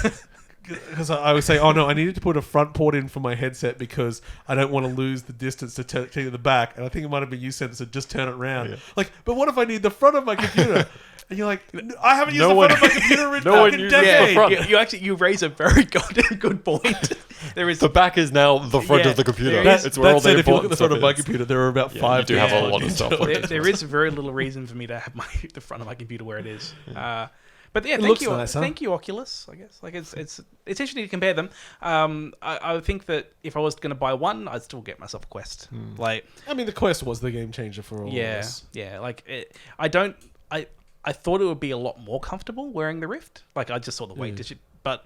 because I would say, oh no, I needed to put a front port in for my headset because I don't want to lose the distance to take it to the back. And I think it might have been you said, so just turn it around. Yeah. Like, but what if I need the front of my computer? And you're like, I haven't used the front of my computer in no one fucking uses the decades. front. You raise a very goddamn good point. There is The back is now the front Yeah, of the computer. there is- It's where all That the said, if you look at important the front stuff of my is. computer, there are about Yeah, five. you do have a things lot of plugged stuff into like it. that. there is very little reason for me to have the front of my computer where it is. But yeah, thank looks you, nice, huh? thank you, Oculus. I guess like it's interesting to compare them. I would think that if I was going to buy one, I'd still get myself a Quest. Like I mean, the Quest was the game changer for all of yeah, us. yeah. Like I thought it would be a lot more comfortable wearing the Rift. Like I just saw the weight to shit, but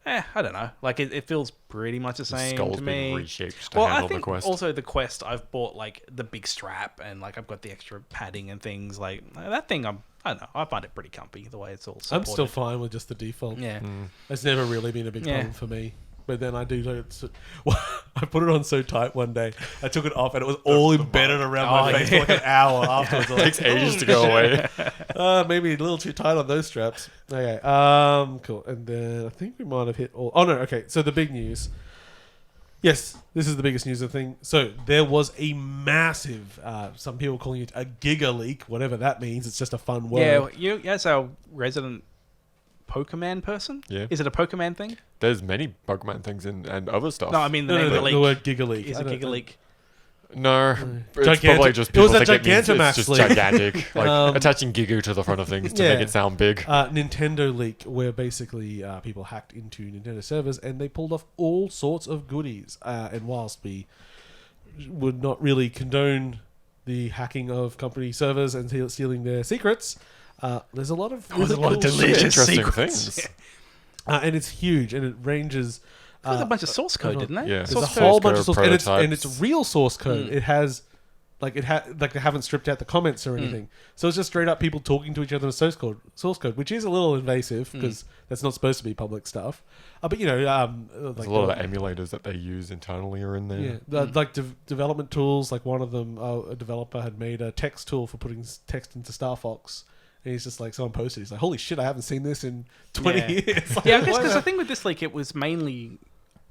I don't know. Like it feels pretty much the same Skull's to been me. reshaped to Well, handle I think the Quest. also the Quest, I've bought like the big strap and like I've got the extra padding and things like that thing. I don't know. I find it pretty comfy the way it's all supported. I'm still fine with just the default. Yeah. It's never really been a big Yeah. problem for me. But then I do. Well, I put it on so tight one day. I took it off and it was all embedded around my face for like an hour afterwards. It takes ages to go away. Maybe a little too tight on those straps. Okay. Cool. And then I think we might have hit all. Oh no. Okay. So the big news. Yes, this is the biggest news of the thing. So there was a massive. Some people calling it a giga leak, whatever that means. It's just a fun word. Yeah, as our resident Pokemon person. Yeah. Is it a Pokemon thing? There's many Pokemon things and other stuff. No, I mean the No, name no, of the the leak. word giga leak. Is I a don't Giga know. leak. No, it's Gigantic- probably just it people was a think it means Gigantamax it's just leak. gigantic. Like attaching Giga to the front of things to Yeah. make it sound big. Nintendo leak, where basically people hacked into Nintendo servers and they pulled off all sorts of goodies. And whilst we would not really condone the hacking of company servers and stealing their secrets, there's a lot of There's a lot of cool shit. delicious Interesting secrets. things. And it's huge, and it ranges. There's a bunch of source code, didn't they? Yeah. There's Source a code, whole bunch of source, prototypes. and it's real source code. It has, like they haven't stripped out the comments or anything. So it's just straight up people talking to each other in source code, which is a little invasive because that's not supposed to be public stuff. But you know, There's like a lot of the emulators that they use internally are in there. yeah, like development tools. Like one of them, a developer had made a text tool for putting text into Star Fox. And he's just like, someone posted, he's like, holy shit, I haven't seen this in 20 Yeah. years. Like, Yeah, I guess why because not? the thing with this leak, it was mainly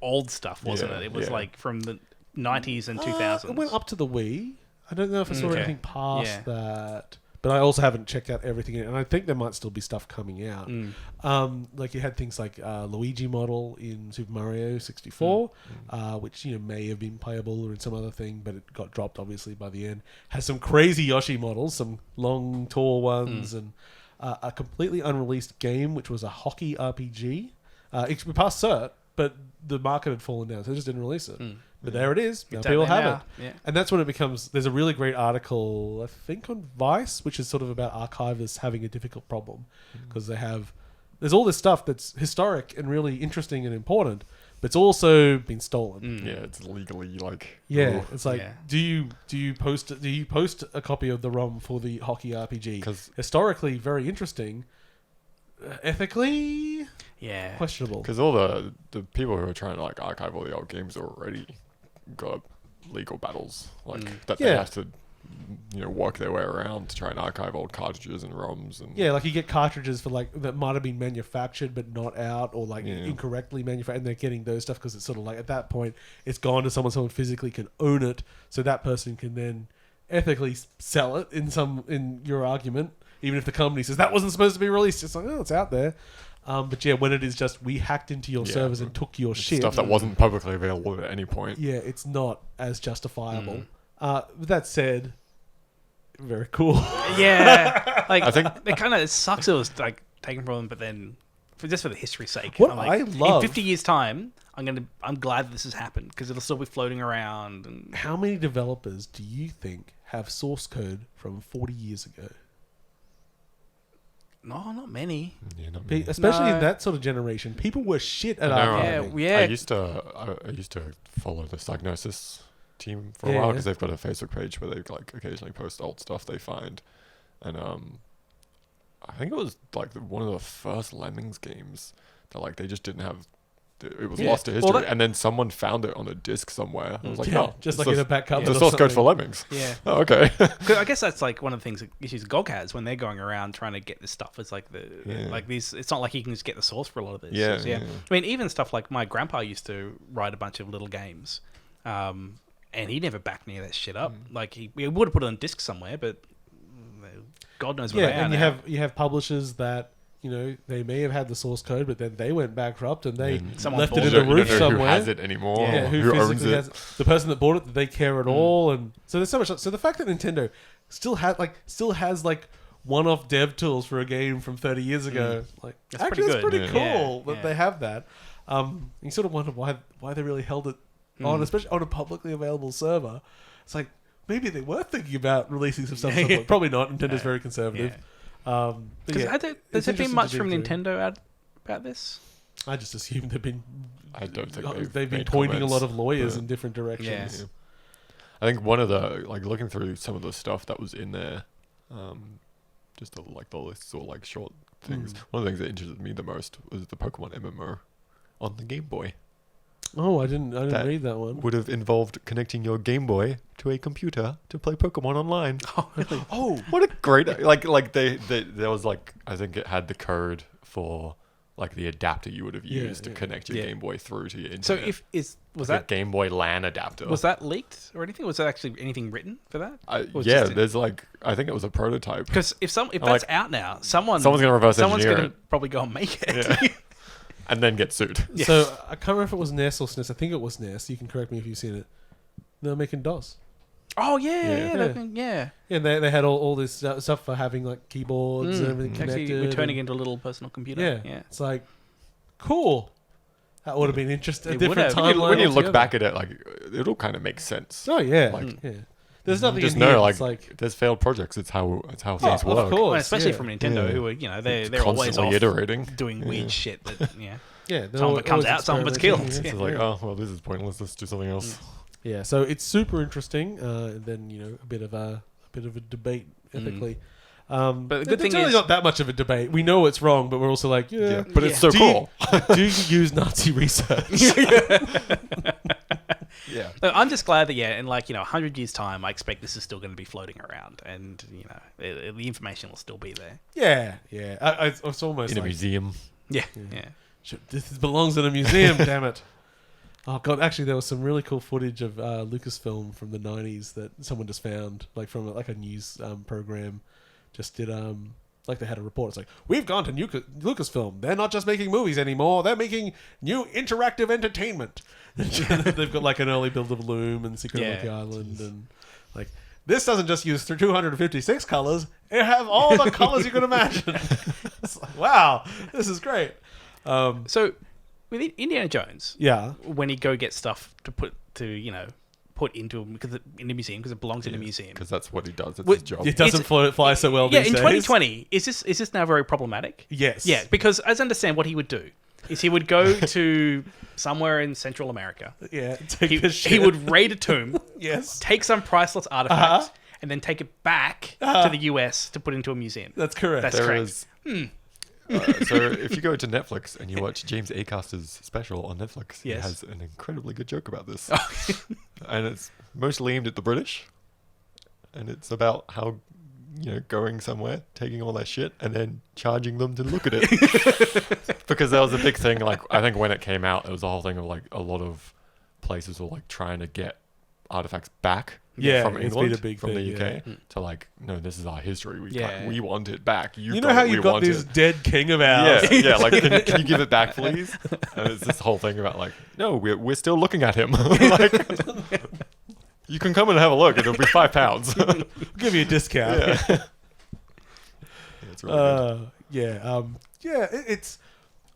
old stuff, wasn't Yeah, it? It was yeah. like from the 90s and 2000s. It went up to the Wii. I don't know if I saw Okay. anything past Yeah. that. But I also haven't checked out everything. And I think there might still be stuff coming out. Like you had things like Luigi model in Super Mario 64, which may have been playable or in some other thing, but it got dropped obviously by the end. Has some crazy Yoshi models, some long, tall ones, and a completely unreleased game, which was a hockey RPG. It passed cert, but the market had fallen down, so they just didn't release it. But there it is. Now It's out people there have now. it. Yeah. And that's when it becomes... There's a really great article, I think, on Vice, which is sort of about archivists having a difficult problem. Because they have... There's all this stuff that's historic and really interesting and important, but it's also been stolen. Yeah, it's legally like. Yeah, ooh. it's like, Yeah. do you post a copy of the ROM for the hockey RPG? 'Cause- historically very interesting, ethically Yeah. questionable. Because all the people who are trying to like archive all the old games are already got legal battles that they Yeah. have to work their way around to try and archive old cartridges and ROMs and Yeah, like you get cartridges for like that might have been manufactured but not out, or like Yeah. incorrectly manufactured, and they're getting those stuff because it's sort of like at that point it's gone to someone physically can own it, so that person can then ethically sell it in your argument, even if the company says that wasn't supposed to be released. It's like, oh, it's out there. But yeah, when it is just we hacked into your servers and took your shit, Stuff that wasn't publicly available at any point. yeah, it's not as justifiable. With that said, very cool. Yeah, like I think it sucks. It was like taken from them, but then just for the history's sake, What I'm I like, love- in 50 years' time, I'm glad that this has happened because it'll still be floating around. And How many developers do you think have source code from 40 years ago? no, not many. Yeah, not Pe- really. Especially No. in that sort of generation, people were shit at I know, archiving. Yeah. I used to follow the Psygnosis team for a Yeah, while yeah. because they've got a Facebook page where they like occasionally post old stuff they find, and I think it was like one of the first Lemmings games that like they just didn't have. It was Yeah. lost to Well, history, that- and then someone found it on a disc somewhere. I was like, Yeah, oh, just it's like in the- a back cupboard. the or source code for something. Lemmings. Yeah. Oh, okay. 'Cause I guess that's like one of the things issues GOG has when they're going around trying to get this stuff. It's like Yeah. like these. It's not like you can just get the source for a lot of this. Yeah, So, yeah. I mean, even stuff like my grandpa used to write a bunch of little games, and he never backed any of that shit up. Like he would have put it on disc somewhere, but God knows where Yeah, they are and now. you have publishers that they may have had the source code, but then they went bankrupt and they And Someone left bought it in You the don't roof know somewhere. who has it anymore. Yeah, Yeah, who who owns physically it. has it? The person that bought it, did they care at all? And so there's so much. So the fact that Nintendo still has one-off dev tools for a game from 30 years ago, like That's actually pretty that's good. pretty Yeah. cool Yeah. that they have that. You sort of wonder why they really held it on, especially on a publicly available server. It's like maybe they were thinking about releasing some stuff. Yeah. Probably not. Nintendo's very conservative. Yeah. But Because yeah, has there it's been interesting much to from dig through. Nintendo about this? I just assume they've been. I don't think they've been made pointing comments, a lot of lawyers but- in different directions. Yeah. I think one of the looking through some of the stuff that was in there, just the lists or short things. One of the things that interested me the most was the Pokemon MMO on the Game Boy. Oh, I didn't That read that one. Would have involved connecting your Game Boy to a computer to play Pokemon online. Oh, really? Oh, What a great they there was I think it had the code for the adapter you would have Yeah, used to yeah. connect your Yeah. Game Boy through to your So internet. was The that Game Boy LAN adapter? leaked or anything? Was there actually anything written for that? Or yeah, just in- there's I think it was a prototype. Because if I'm that's out now, someone's gonna reverse someone's engineer gonna probably go and make it. Yeah. And then get sued. Yeah. so I can't remember if it was NES or SNES. I think it was NES. You can correct me if you've seen it. They're making DOS. Oh yeah, Yeah. yeah, yeah. Yeah, and they had all this stuff for having keyboards and everything Actually, connected. we're turning and- into a little personal computer. yeah, Yeah. it's like cool. That would have been interesting. A It would different have. timeline. When you look altogether. back at it, it all kind of makes sense. Oh yeah, like- yeah. There's nothing Just in here. know, It's like there's failed projects. It's how things of work. course. Well, especially yeah. from Nintendo, Yeah. who are they're It's always constantly off iterating. doing Yeah. weird shit. That yeah. they're Someone that comes always out, someone gets experimenting, killed. It's Yeah. like, oh well, this is pointless. Let's do something else. Yeah, so it's super interesting. And then a bit of a debate ethically. But the good thing it's really is- not that much of a debate. We know it's wrong, but we're also like, yeah. But it's so Do cool. Do you use Nazi research? Yeah. So I'm just glad that in 100 years' time, I expect this is still going to be floating around, and the information will still be there. yeah. It's almost In a like museum. Yeah, this belongs in a museum. Damn it! Oh god, actually, there was some really cool footage of Lucasfilm from the '90s that someone just found, from a news program. Just did they had a report. It's like, we've gone to Lucasfilm. They're not just making movies anymore. They're making new interactive entertainment. They've got an early build of Loom and Secret of Monkey Island, and this doesn't just use 256 colors. It has all the colors you can imagine. It's like, wow, this is great. So with Indiana Jones, Yeah, when he go get stuff to put into in the museum because it belongs in a museum. Because that's what he does. It's Well, his job. it doesn't fly so well Yeah, these in days. 2020, is this now very problematic? Yes. Yeah, because as I understand what he would do is he would go to somewhere in Central America. Yeah. Take He, this shit. he would raid a tomb, Yes. take some priceless artifact, and then take it back to the US to put into a museum. That's correct. That's There correct. is. So if you go to Netflix and you watch James Acaster's special on Netflix, he Yes. has an incredibly good joke about this. And it's mostly aimed at the British. And it's about how, going somewhere, taking all that shit, and then charging them to look at it. Because that was a big thing. I think when it came out, it was the whole thing of a lot of places were trying to get artifacts back Yeah, from it's England, been a big from thing, the UK, to like, no, this is our history. Yeah. We want it back. You know how you got this dead king of Yeah, ours? yeah. Like, can you give it back, please? And it's this whole thing about like, no, we're still looking at him. Like, you can come and have a look. It'll be £5. We'll give you a discount. Yeah. It's really good. It's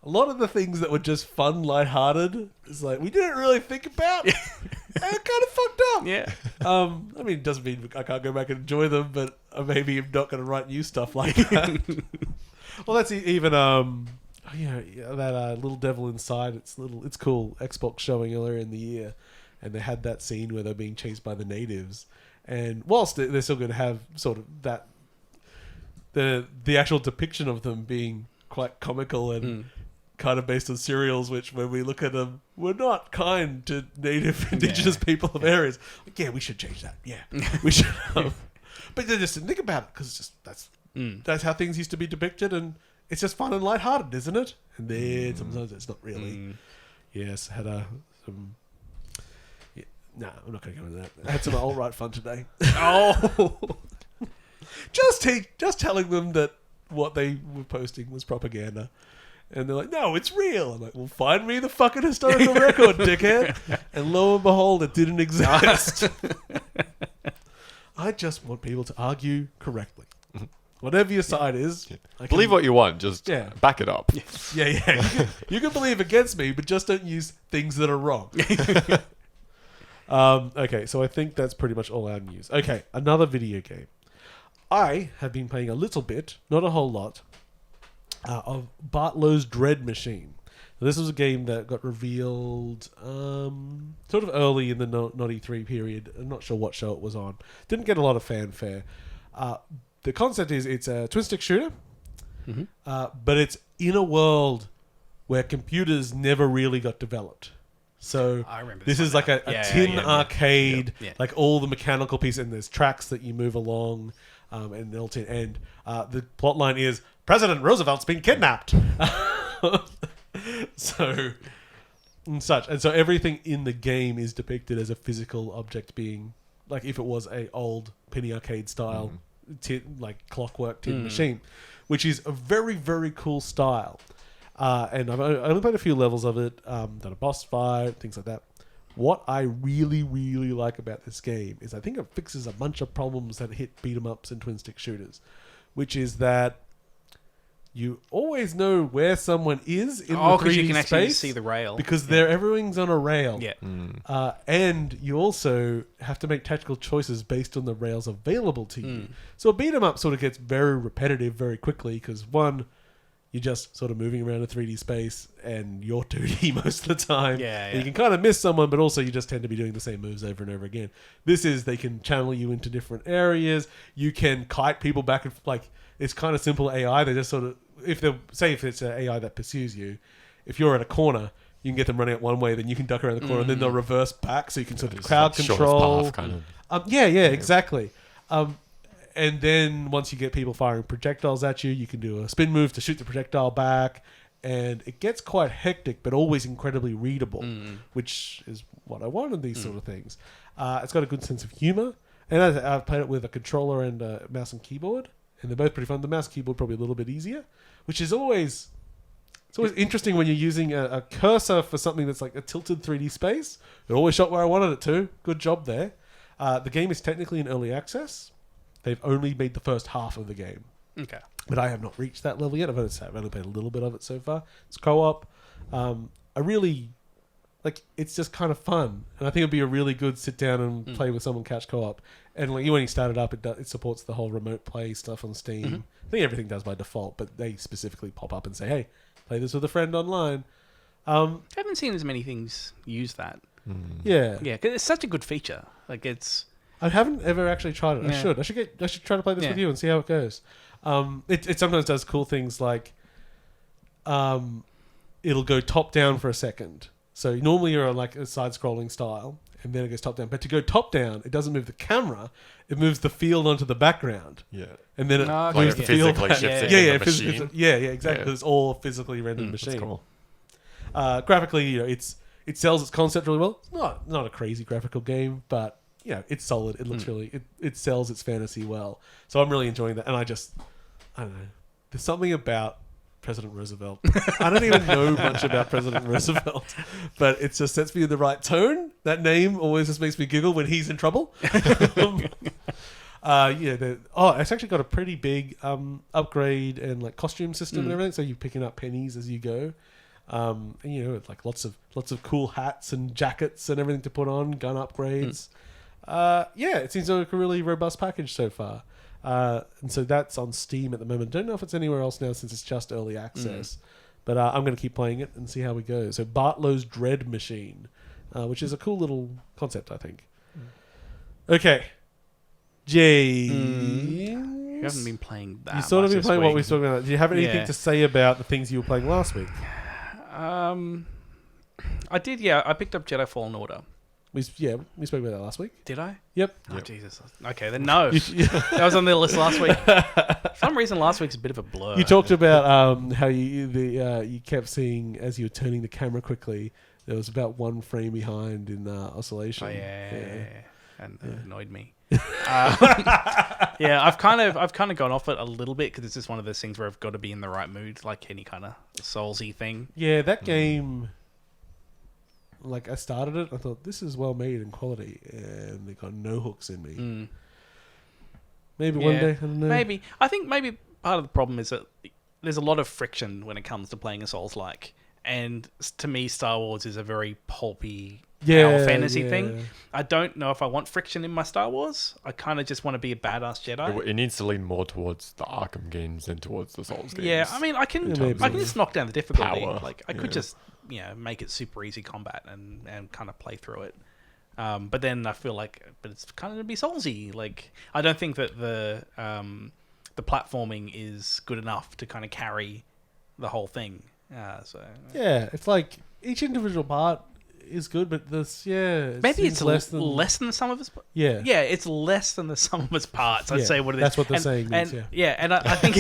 a lot of the things that were just fun, lighthearted. It's like we didn't really think about. And it kind of fucked up. Yeah. I mean, it doesn't mean I can't go back and enjoy them, but maybe I'm not going to write new stuff like that. Well, that's even that Little Devil Inside. It's cool. Xbox showing earlier in the year, and they had that scene where they're being chased by the natives, and whilst they're still going to have sort of that the actual depiction of them being quite comical and kind of based on serials, which when we look at them, we're not kind to native indigenous people of areas. Like, yeah, we should change that. Yeah, we should. But they just didn't think about it because it's just that's how things used to be depicted, and it's just fun and lighthearted, isn't it? And then sometimes it's not really. Yes, had some. Yeah, nah, I'm not going to go into that. I had some alt-right fun today. Oh. Just telling them that what they were posting was propaganda. And they're like, no, it's real. I'm like, well, find me the fucking historical record, dickhead. And lo and behold, it didn't exist. I just want people to argue correctly. Whatever your side is. Believe what you want, just back it up. Yeah. You can believe against me, but just don't use things that are wrong. Okay, so I think that's pretty much all our news. Okay, another video game. I have been playing a little bit, not a whole lot, of Bartlow's Dread Machine. Now, this was a game that got revealed sort of early in the Naughty 3 period. I'm not sure what show it was on. Didn't get a lot of fanfare. The concept is it's a twin-stick shooter, but it's in a world where computers never really got developed. So I remember this is like a tin arcade, like all the mechanical pieces, and there's tracks that you move along. And the plot line is President Roosevelt's been kidnapped. So everything in the game is depicted as a physical object, being like if it was a old penny arcade style like clockwork tin machine, which is a very, very cool style. And I've only played a few levels of it, done a boss fight, things like that. What I really, really like about this game is I think it fixes a bunch of problems that hit beat-em-ups and twin-stick shooters, which is that you always know where someone is in the 3D because you can actually space see the rail. because everything's on a rail. Yeah. And you also have to make tactical choices based on the rails available to you. So a beat-em-up sort of gets very repetitive very quickly because, one, you're just sort of moving around a 3D space and you're 2D most of the time. And you can kind of miss someone, but also you just tend to be doing the same moves over and over again. This is, they can channel you into different areas. You can kite people back and like, it's kind of simple AI. They just sort of, if it's an AI that pursues you, if you're at a corner, you can get them running out one way, then you can duck around the corner and then they'll reverse back so you can sort of crowd control. Path, kind of. Exactly. And then once you get people firing projectiles at you, you can do a spin move to shoot the projectile back. And it gets quite hectic, but always incredibly readable, which is what I want in these sort of things. It's got a good sense of humor. And I've played it with a controller and a mouse and keyboard. And they're both pretty fun. The mouse keyboard probably a little bit easier, which is always... It's always interesting when you're using a cursor for something that's like a tilted 3D space. It always shot where I wanted it to. Good job there. The game is technically in early access. They've only made the first half of the game. Okay. But I have not reached that level yet. I've only played a little bit of it so far. It's co-op. I really... Like, it's just kind of fun. And I think it'd be a really good sit down and play with someone couch co-op. And like, when you start it up, it supports the whole remote play stuff on Steam. I think everything does by default, but they specifically pop up and say, hey, play this with a friend online. I haven't seen as many things use that. Yeah. Yeah, because it's such a good feature. Like, it's... I haven't ever actually tried it. Yeah. I should try to play this with you and see how it goes. It sometimes does cool things like it'll go top down for a second. So normally you're on like a side-scrolling style, and then it goes top down. But to go top down, it doesn't move the camera; it moves the field onto the background. Yeah, and then it moves the field. Exactly. Yeah. It's all physically rendered machine. That's cool. Graphically, it sells its concept really well. It's not a crazy graphical game, but it's solid. It looks really, it sells its fantasy well. So I'm really enjoying that. And I don't know. There's something about President Roosevelt. I don't even know much about President Roosevelt, but it just sets me in the right tone. That name always just makes me giggle when he's in trouble. It's actually got a pretty big upgrade and like costume system and everything. So you're picking up pennies as you go, and like lots of cool hats and jackets and everything to put on, gun upgrades. It seems like a really robust package so far. And so that's on Steam at the moment. Don't know if it's anywhere else now since it's just early access, but I'm going to keep playing it and see how we go. So Bartlow's Dread Machine, which is a cool little concept, I think. Okay. James. You haven't been playing that. You sort of much been this playing what week. we were talking about. Do you have anything to say about the things you were playing last week? I did, yeah. I picked up Jedi Fallen Order. We spoke about that last week. Did I? Yep. Oh, Jesus. Okay, then no. That was on the list last week. For some reason, last week's a bit of a blur. You talked about how you kept seeing, as you were turning the camera quickly, there was about one frame behind in oscillation. Oh, yeah. And it annoyed me. I've kind of gone off it a little bit because it's just one of those things where I've got to be in the right mood, like any kind of Soulsy thing. Yeah, that game. Like I started it, I thought this is well made and quality, and they got no hooks in me. Maybe one day, I don't know. Maybe I think maybe part of the problem is that there's a lot of friction when it comes to playing a Souls-like, and to me, Star Wars is a very pulpy. Power fantasy thing. I don't know if I want friction in my Star Wars. I kind of just want to be a badass Jedi. It needs to lean more towards the Arkham games than towards the Souls games. Yeah, I mean, I can just knock down the difficulty. Power. Like I could just make it super easy combat and kind of play through it. But then I feel like, it's kind of gonna be Soulsy. Like I don't think that the platforming is good enough to kind of carry the whole thing. It's like each individual part is good, but maybe it's less than the sum of its parts. It's less than the sum of its parts. I'd say what it is. That's what they're saying. And I think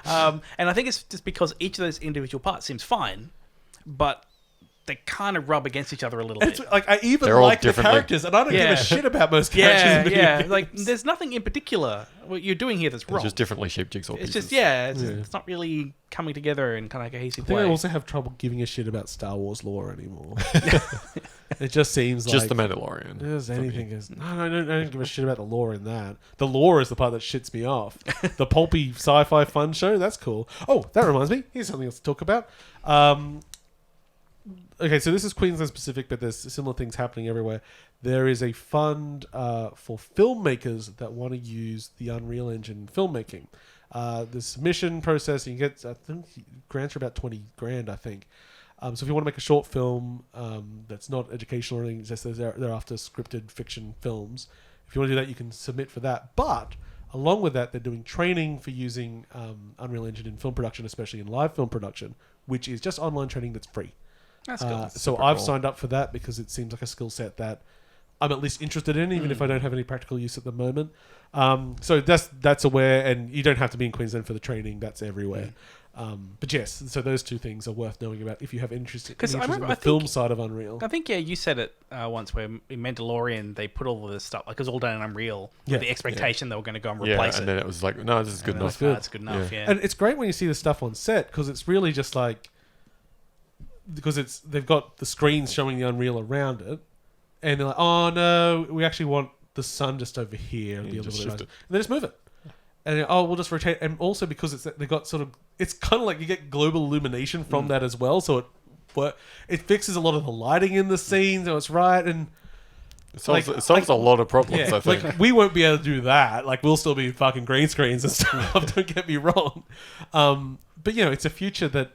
and I think it's just because each of those individual parts seems fine, but they kind of rub against each other a little bit. Like I even like the characters, and I don't give a shit about most characters. Yeah. Like there's nothing in particular what you're doing here that's wrong. It's just differently shaped jigsaw pieces. It's just it's not really coming together in kind of a cohesive way. I also have trouble giving a shit about Star Wars lore anymore. It just seems just like the Mandalorian. There's anything. I don't give a shit about the lore in that. The lore is the part that shits me off. The pulpy sci-fi fun show, that's cool. Oh, that reminds me. Here's something else to talk about. Okay, so this is Queensland specific, but there's similar things happening everywhere. There is a fund for filmmakers that want to use the Unreal Engine in filmmaking. The submission process, you get, I think, grants are about $20,000, I think. So if you want to make a short film that's not educational or anything, it's just they're after scripted fiction films. If you want to do that, you can submit for that. But along with that, they're doing training for using Unreal Engine in film production, especially in live film production, which is just online training that's free. That's cool. So I've signed up for that because it seems like a skill set that I'm at least interested in, even if I don't have any practical use at the moment. So that's aware, and you don't have to be in Queensland for the training. That's everywhere. But yes, so those two things are worth knowing about if you have interest in the film side of Unreal. I think you said it once where in Mandalorian they put all of this stuff, like it was all done in Unreal with the expectation they were going to go and replace it. And then it was like, no, this is good enough. That's good enough, And it's great when you see the stuff on set because it's really just like, because they've got the screens showing the Unreal around it, and they're like, oh no, we actually want the sun just over here and be a little bit nicer. And they just move it. And we'll just rotate. And also because they've got sort of, it's kind of like you get global illumination from that as well. So it fixes a lot of the lighting in the scenes. So it's right. And it solves a lot of problems, I think. Like, we won't be able to do that. Like, we'll still be fucking green screens and stuff. Don't get me wrong. But, it's a future that,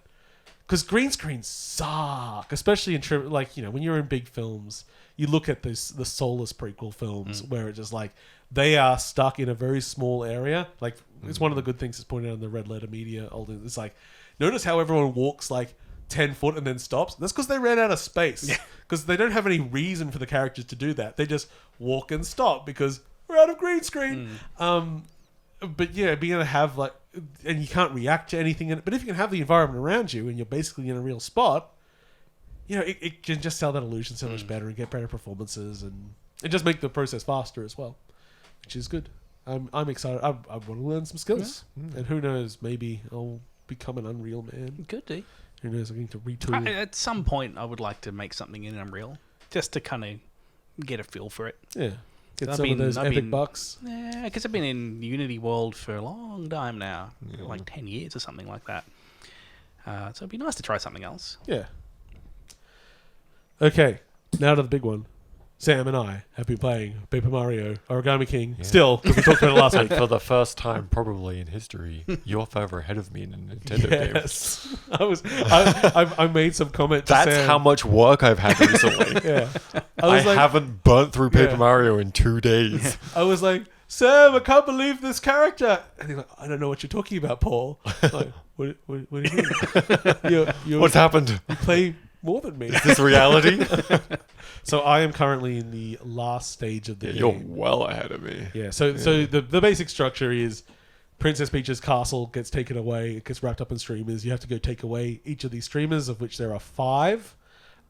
because green screens suck, especially in, when you're in big films, you look at the Soulless prequel films where it's just like, they are stuck in a very small area. Like, it's one of the good things that's pointed out in the Red Letter Media. It's like, notice how everyone walks like 10 foot and then stops? That's because they ran out of space. Because they don't have any reason for the characters to do that. They just walk and stop because we're out of green screen. But being able to have and you can't react to anything in it. But if you can have the environment around you and you're basically in a real spot, it can just sell that illusion so much better and get better performances and just make the process faster as well, which is good. I'm excited. I want to learn some skills, and who knows, maybe I'll become an Unreal man. Could do. Who knows? I'm going to retool. At some point, I would like to make something in Unreal just to kind of get a feel for it. Yeah. Get some of those epic bucks. Yeah, because I've been in Unity World for a long time now, like 10 years or something like that. So it'd be nice to try something else. Yeah. Okay, now to the big one. Sam and I have been playing Paper Mario Origami King still, because we talked about it last week. For the first time probably in history, you're further ahead of me in a Nintendo game. Yes. I made some comment to That's Sam. how much work I've had recently. Yeah. I haven't burnt through Paper Mario in 2 days. I was like, Sam, I can't believe this character. And he's like, I don't know what you're talking about, Paul. I'm like, what do you mean? You're What's happened? You play more than me. Is this reality? So I am currently in the last stage of the game. You're well ahead of me. Yeah, so the basic structure is Princess Peach's castle gets taken away. It gets wrapped up in streamers. You have to go take away each of these streamers, of which there are 5.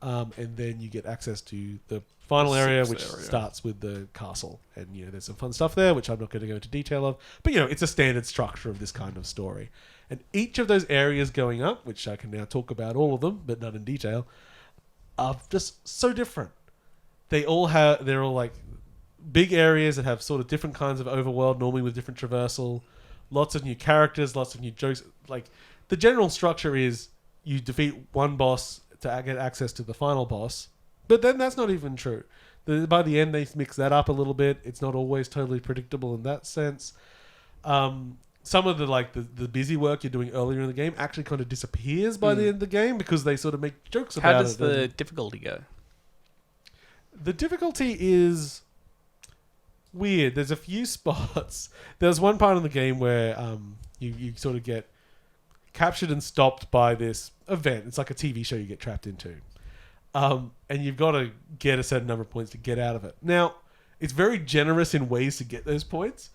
And then you get access to the final area, which starts with the castle. And, there's some fun stuff there, which I'm not going to go into detail of. But, it's a standard structure of this kind of story. And each of those areas going up, which I can now talk about all of them, but not in detail, are just so different. They're all like big areas that have sort of different kinds of overworld, normally with different traversal, lots of new characters, lots of new jokes. Like, the general structure is you defeat one boss to get access to the final boss, but then that's not even true. By the end, they mix that up a little bit. It's not always totally predictable in that sense. Some of the busy work you're doing earlier in the game actually kind of disappears by the end of the game because they sort of make jokes about it. How does the difficulty go? The difficulty is weird. There's a few spots. There's one part of the game where you sort of get captured and stopped by this event. It's like a TV show you get trapped into. And you've got to get a certain number of points to get out of it. Now, it's very generous in ways to get those points,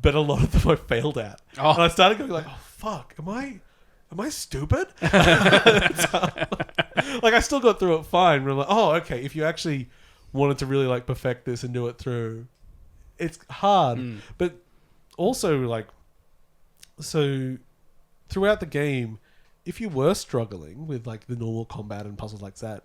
but a lot of them I failed at. Oh. And I started going like, oh, fuck, am I stupid? Like, I still got through it fine. We're like, oh, okay, if you actually wanted to really, like, perfect this and do it through, it's hard. But also, like, so throughout the game, if you were struggling with, like, the normal combat and puzzles like that,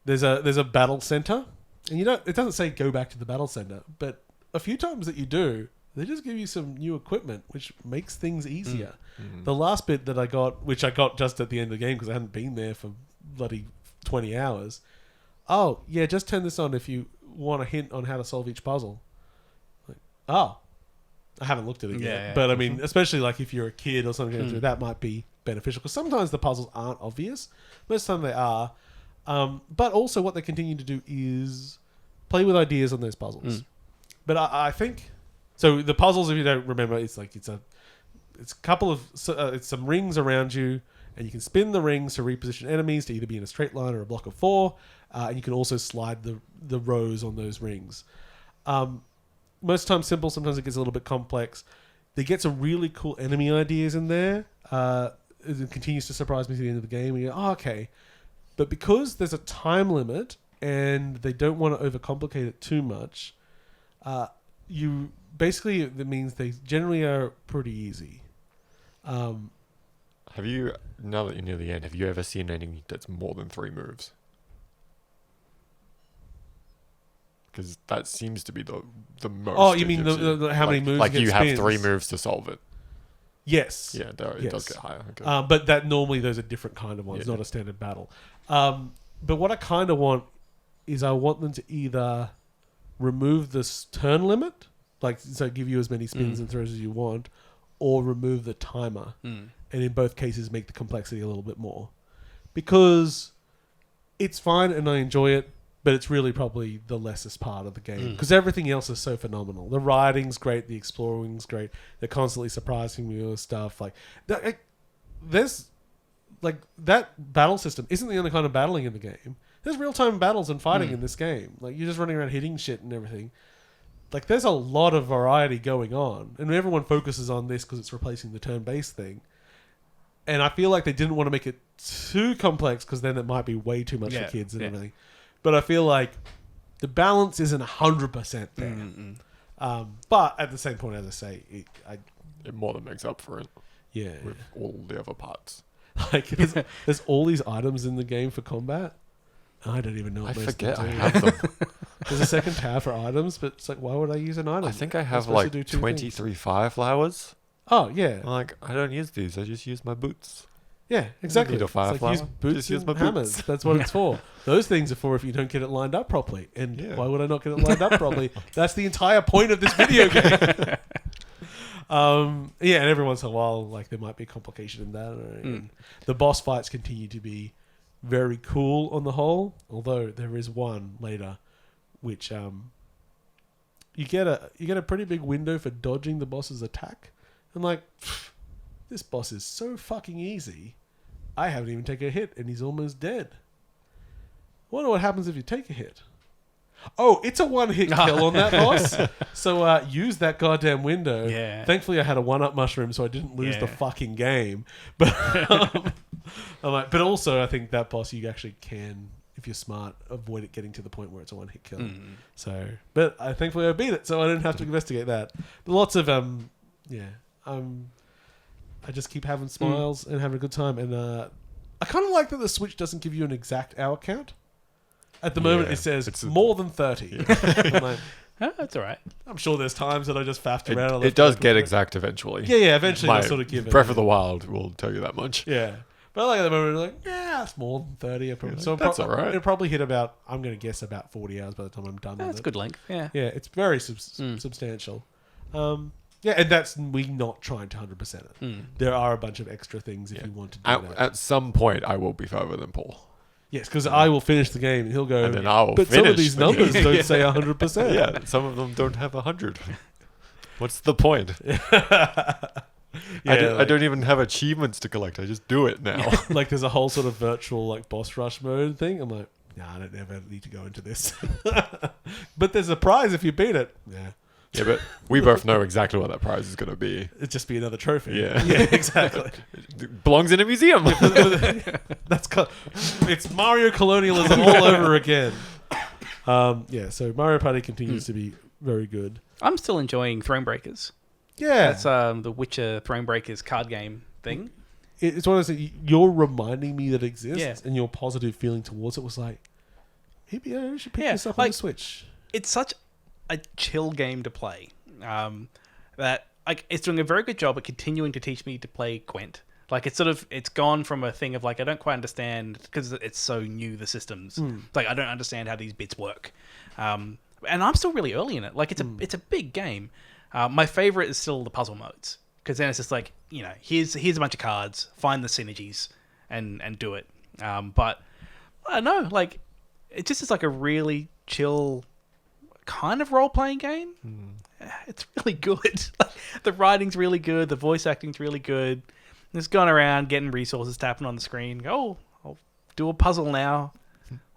there's a battle center. And it doesn't say go back to the battle center, but a few times that you do, they just give you some new equipment, which makes things easier. The last bit that I got, which I got just at the end of the game because I hadn't been there for bloody 20 hours. Oh, yeah, just turn this on if you want a hint on how to solve each puzzle. Like, I haven't looked at it yet. Yeah. But I mean, especially like if you're a kid or something going through, that might be beneficial because sometimes the puzzles aren't obvious. Most of the time they are. But also what they continue to do is play with ideas on those puzzles. But I think... So the puzzles, if you don't remember, it's a couple of... it's some rings around you, and you can spin the rings to reposition enemies to either be in a straight line or a block of 4. And you can also slide the rows on those rings. Most times simple, sometimes it gets a little bit complex. They get some really cool enemy ideas in there. It continues to surprise me to the end of the game. And you go, okay. But because there's a time limit and they don't want to overcomplicate it too much, that means they generally are pretty easy. Have you, now that you're near the end, have you ever seen anything that's more than 3 moves? Because that seems to be the most. Oh, you mean the how many moves? Like you have spins. 3 moves to solve it. Yes. Yeah, it does get higher. Okay. But that normally those are different kind of ones, not a standard battle. But what I kind of want is I want them to either remove this turn limit, so give you as many spins and throws as you want, or remove the timer. And in both cases make the complexity a little bit more. Because it's fine and I enjoy it, but it's really probably the lessest part of the game. Because everything else is so phenomenal. The writing's great, the exploring's great, they're constantly surprising me with stuff. There's that battle system isn't the only kind of battling in the game. There's real-time battles and fighting in this game. Like, you're just running around hitting shit and everything. Like, there's a lot of variety going on. And everyone focuses on this because it's replacing the turn-based thing. And I feel like they didn't want to make it too complex because then it might be way too much for kids and everything. But I feel like the balance isn't 100% there. But at the same point, as I say, it more than makes up for it. Yeah. With all the other parts. Like, there's all these items in the game for combat. I don't even know what I most forget of I them do. have them. There's a second tab for items, but it's like, why would I use an item? I think I It's have supposed like to do two 23 things. fireflowers. Oh, yeah. I'm like, I don't use these. I just use my boots. Yeah, exactly. need a It's like fireflower. use boots Just use and my boots. hammers. That's what it's for. Those things are for if you don't get it lined up properly. And Yeah. why would I not get it lined up properly? That's the entire point of this video game. And every once in a while, like, there might be a complication in that. And the boss fights continue to be very cool on the whole, although there is one later which you get a pretty big window for dodging the boss's attack. I'm like, this boss is so fucking easy. I haven't even taken a hit and he's almost dead. I wonder what happens if you take a hit. Oh, it's a one-hit kill on that boss. So use that goddamn window. Yeah. Thankfully, I had a one-up mushroom, so I didn't lose the fucking game. But I'm like, but also, I think that boss you actually can, if you're smart, avoid it getting to the point where it's a one-hit kill. So, but thankfully I beat it, so I didn't have to investigate that. But lots of I just keep having smiles and having a good time, and I kind of like that the Switch doesn't give you an exact hour count. At the moment, it says more than 30. I'm like, that's all right. I'm sure there's times that I just faffed around. It does get exact eventually. Yeah, eventually they'll sort of give it. Breath of the Wild will tell you that much. Yeah. But like at the moment, like, yeah, it's more than 30. So that's all right. It'll probably hit about, I'm going to guess, about 40 hours by the time I'm done with That's it. good length. Yeah. Yeah, it's very substantial. Yeah, and that's we not trying to 100% it. There are a bunch of extra things if you want to do that. At some point, I will be further than Paul. Yes, because I will finish the game and he'll go, And then I will but some of finish these the numbers game." don't say 100%. Yeah, some of them don't have 100. What's the point? I don't even have achievements to collect. I just do it now. Like there's a whole sort of virtual like boss rush mode thing. I'm like, nah, I don't ever need to go into this. But there's a prize if you beat it. Yeah. Yeah, but we both know exactly what that prize is going to be. It'd just be another trophy. Yeah. Yeah, exactly. It belongs in a museum. It's Mario colonialism all over again. Yeah, so Mario Party continues to be very good. I'm still enjoying Thronebreakers. Yeah. That's the Witcher Thronebreakers card game thing. It's one of those things, you're reminding me that it exists, Yeah. and your positive feeling towards it was like, maybe I should pick this up on like, the Switch. It's such a chill game to play that like it's doing a very good job at continuing to teach me to play Gwent. Like it's gone from a thing of like I don't quite understand because it's so new, the systems. Like I don't understand how these bits work, and I'm still really early in it. Like it's a big game. My favorite is still the puzzle modes because then it's just like here's a bunch of cards, find the synergies and do it. But I don't know, like it just is like a really chill kind of role-playing game. It's really good. Like, the writing's really good, the voice acting's really good. Just going around getting resources, tapping on the screen. I'll do a puzzle now.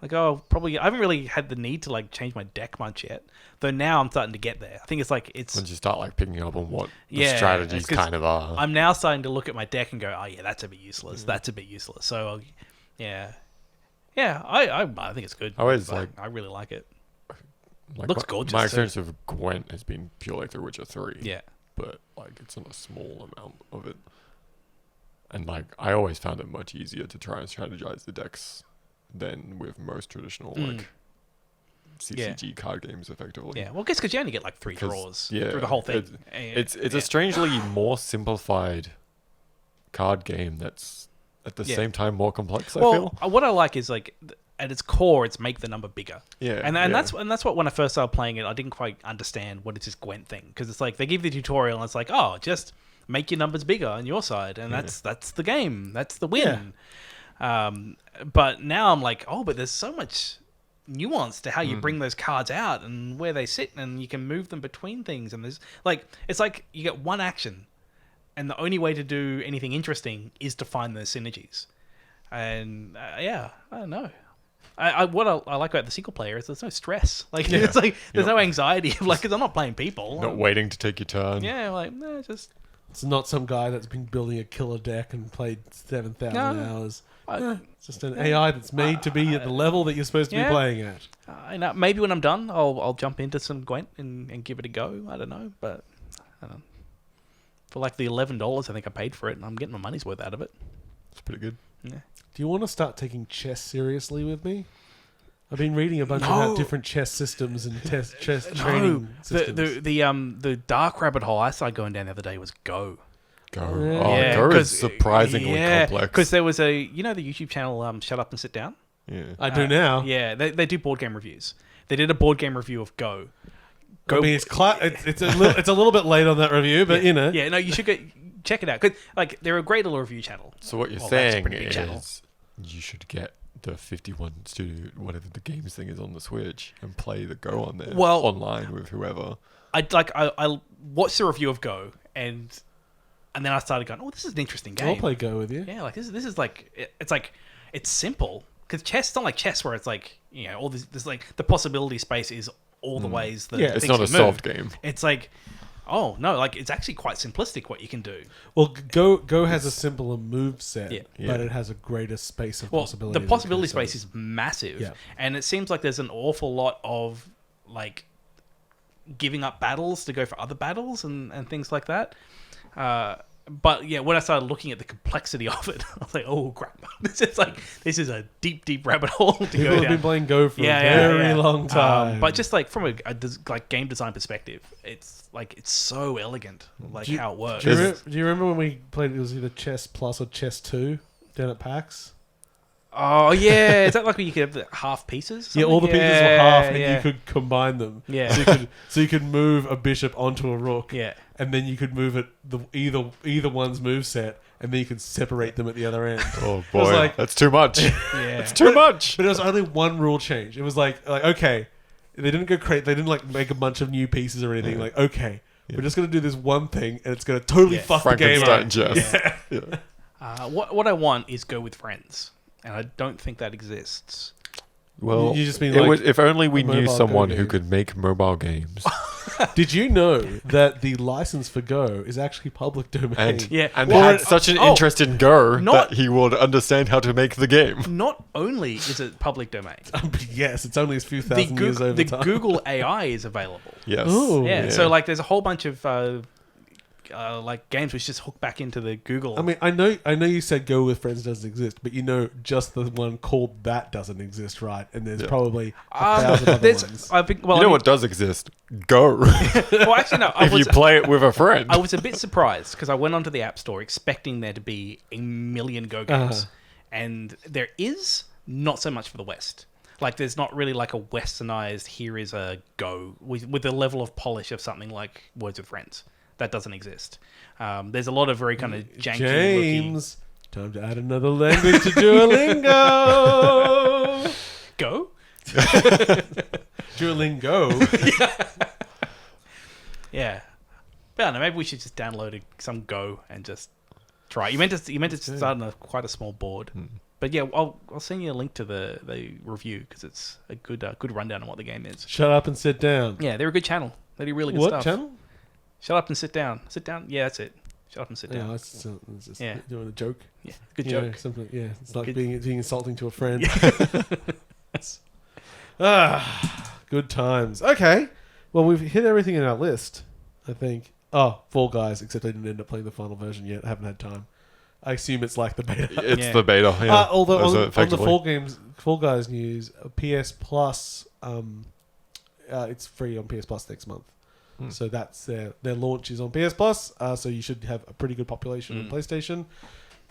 Like, I haven't really had the need to like change my deck much yet. Though now I'm starting to get there. I think it's Once you start like picking up on what the strategies kind of are. I'm now starting to look at my deck and go, oh yeah, that's a bit useless. That's a bit useless. So I think it's good. I really like it. Like Looks gorgeous, My too. experience of Gwent has been purely through Witcher 3. Yeah. But like it's in a small amount of it. And like I always found it much easier to try and strategize the decks than with most traditional like CCG card games effectively. Yeah, well, I guess because you only get like 3 draws through the whole thing. It's a strangely more simplified card game that's at the same time more complex, I feel. What I like is like at its core, it's make the number bigger. Yeah, and that's what when I first started playing it, I didn't quite understand what is this Gwent thing because it's like they give the tutorial and it's like, oh, just make your numbers bigger on your side, and that's the game, that's the win. But now I'm like, oh, but there's so much nuance to how you bring those cards out and where they sit, and you can move them between things, and there's like it's like you get one action, and the only way to do anything interesting is to find those synergies. And I don't know. What I like about the single player is there's no stress. Like there's no anxiety of like because I'm not playing people. Not waiting to take your turn. Yeah, like just It's not some guy that's been building a killer deck and played 7,000 hours. It's just an AI that's made to be at the level that you're supposed to be playing at. Maybe when I'm done, I'll jump into some Gwent and give it a go. I don't know, but for like the $11, I think I paid for it, and I'm getting my money's worth out of it. It's pretty good. Yeah. Do you want to start taking chess seriously with me? I've been reading a bunch about different chess systems and chess training systems. The dark rabbit hole I started going down the other day was Go. Go. Yeah. Oh, Yeah, Go 'cause- is surprisingly complex. Because there was the YouTube channel Shut Up and Sit Down? Yeah. I do now. Yeah, they do board game reviews. They did a board game review of Go. I mean, it's a little bit late on that review, but you know. Yeah, no, you should check it out. 'Cause, like, they're a great little review channel. So what you're Well, that's a saying pretty big channel. is you should get the 51 studio, whatever the games thing is on the Switch, and play the Go on there online with whoever. I watched the review of Go, and then I started going, oh, this is an interesting game. I'll play Go with you. Yeah, like this is like it's simple, because chess, it's not like chess where it's like, you know, all this like the possibility space is all the ways that It's things not a can move. soft game. It's like, oh no, like it's actually quite simplistic what you can do. Well, Go has a simpler move set, Yeah. but it has a greater space of Well, possibility. the possibility space is massive, Yeah. and it seems like there's an awful lot of like giving up battles to go for other battles and things like that. But yeah, when I started looking at the complexity of it, I was like, "Oh crap! This is a deep rabbit hole to People go have down." been playing Go for a very long time. But just like from a like game design perspective, it's so elegant, like how it works. do you remember when we played? It was either Chess Plus or Chess 2 down at PAX. Oh yeah, is that like where you could have the half pieces? Yeah, all the pieces were half, and you could combine them. Yeah. So you could move a bishop onto a rook. Yeah. And then you could move it either one's move set, and then you could separate them at the other end. Oh was boy, like- that's too much. Yeah. It's too much. But it was only one rule change. It was like okay, they didn't go crazy. They didn't like make a bunch of new pieces or anything. Like okay, we're just gonna do this one thing, and it's gonna totally fuck the game Frankenstein up. chess. Yeah. What I want is Go with friends, and I don't think that exists. Well, You just mean it like was, if only we a knew mobile someone Go who game. could make mobile games. Did you know that the license for Go is actually public domain? And Yeah. and Well, had such an interest in Go not- that he would understand how to make the game. Not only is it public domain, Yes, it's only a few the, thousand years over the time. Google AI is available. Yes. Ooh. Yeah, so like there's a whole bunch of like games which just hook back into the Google. I mean, I know you said Go with Friends doesn't exist, but you know just the one called that doesn't exist, right? And there's probably 1,000 other there's, ones. I think, You know what does exist? Go. Well, actually, no. If you play it with a friend. I was a bit surprised because I went onto the App Store expecting there to be a million Go games, and there is not so much for the West. Like, there's not really like a westernized, here is a Go with the level of polish of something like Words with Friends. That doesn't exist. There's a lot of very kind of janky James, time to add another language to Duolingo. Go? Duolingo. Yeah. But I don't know, maybe we should just download some Go and just try it. You meant to start on quite a small board. But yeah, I'll send you a link to the review because it's a good rundown on what the game is. Shut up and sit down. Yeah, they're a good channel. They do really good What stuff. channel? Shut up and sit down. Sit down. Yeah, that's it. Shut up and sit down. Yeah, it's just Yeah. doing a joke. Yeah, good Yeah, joke. something. Yeah, it's like Good- being insulting to a friend. Good times. Okay, well we've hit everything in our list, I think. Oh, Fall Guys, except I didn't end up playing the final version yet. I haven't had time. I assume it's like the beta. It's Yeah. the beta. Yeah. Although That's on the effectively. Fall Guys news, PS Plus, it's free on PS Plus next month. So that's their launch is on PS Plus. So you should have a pretty good population on PlayStation.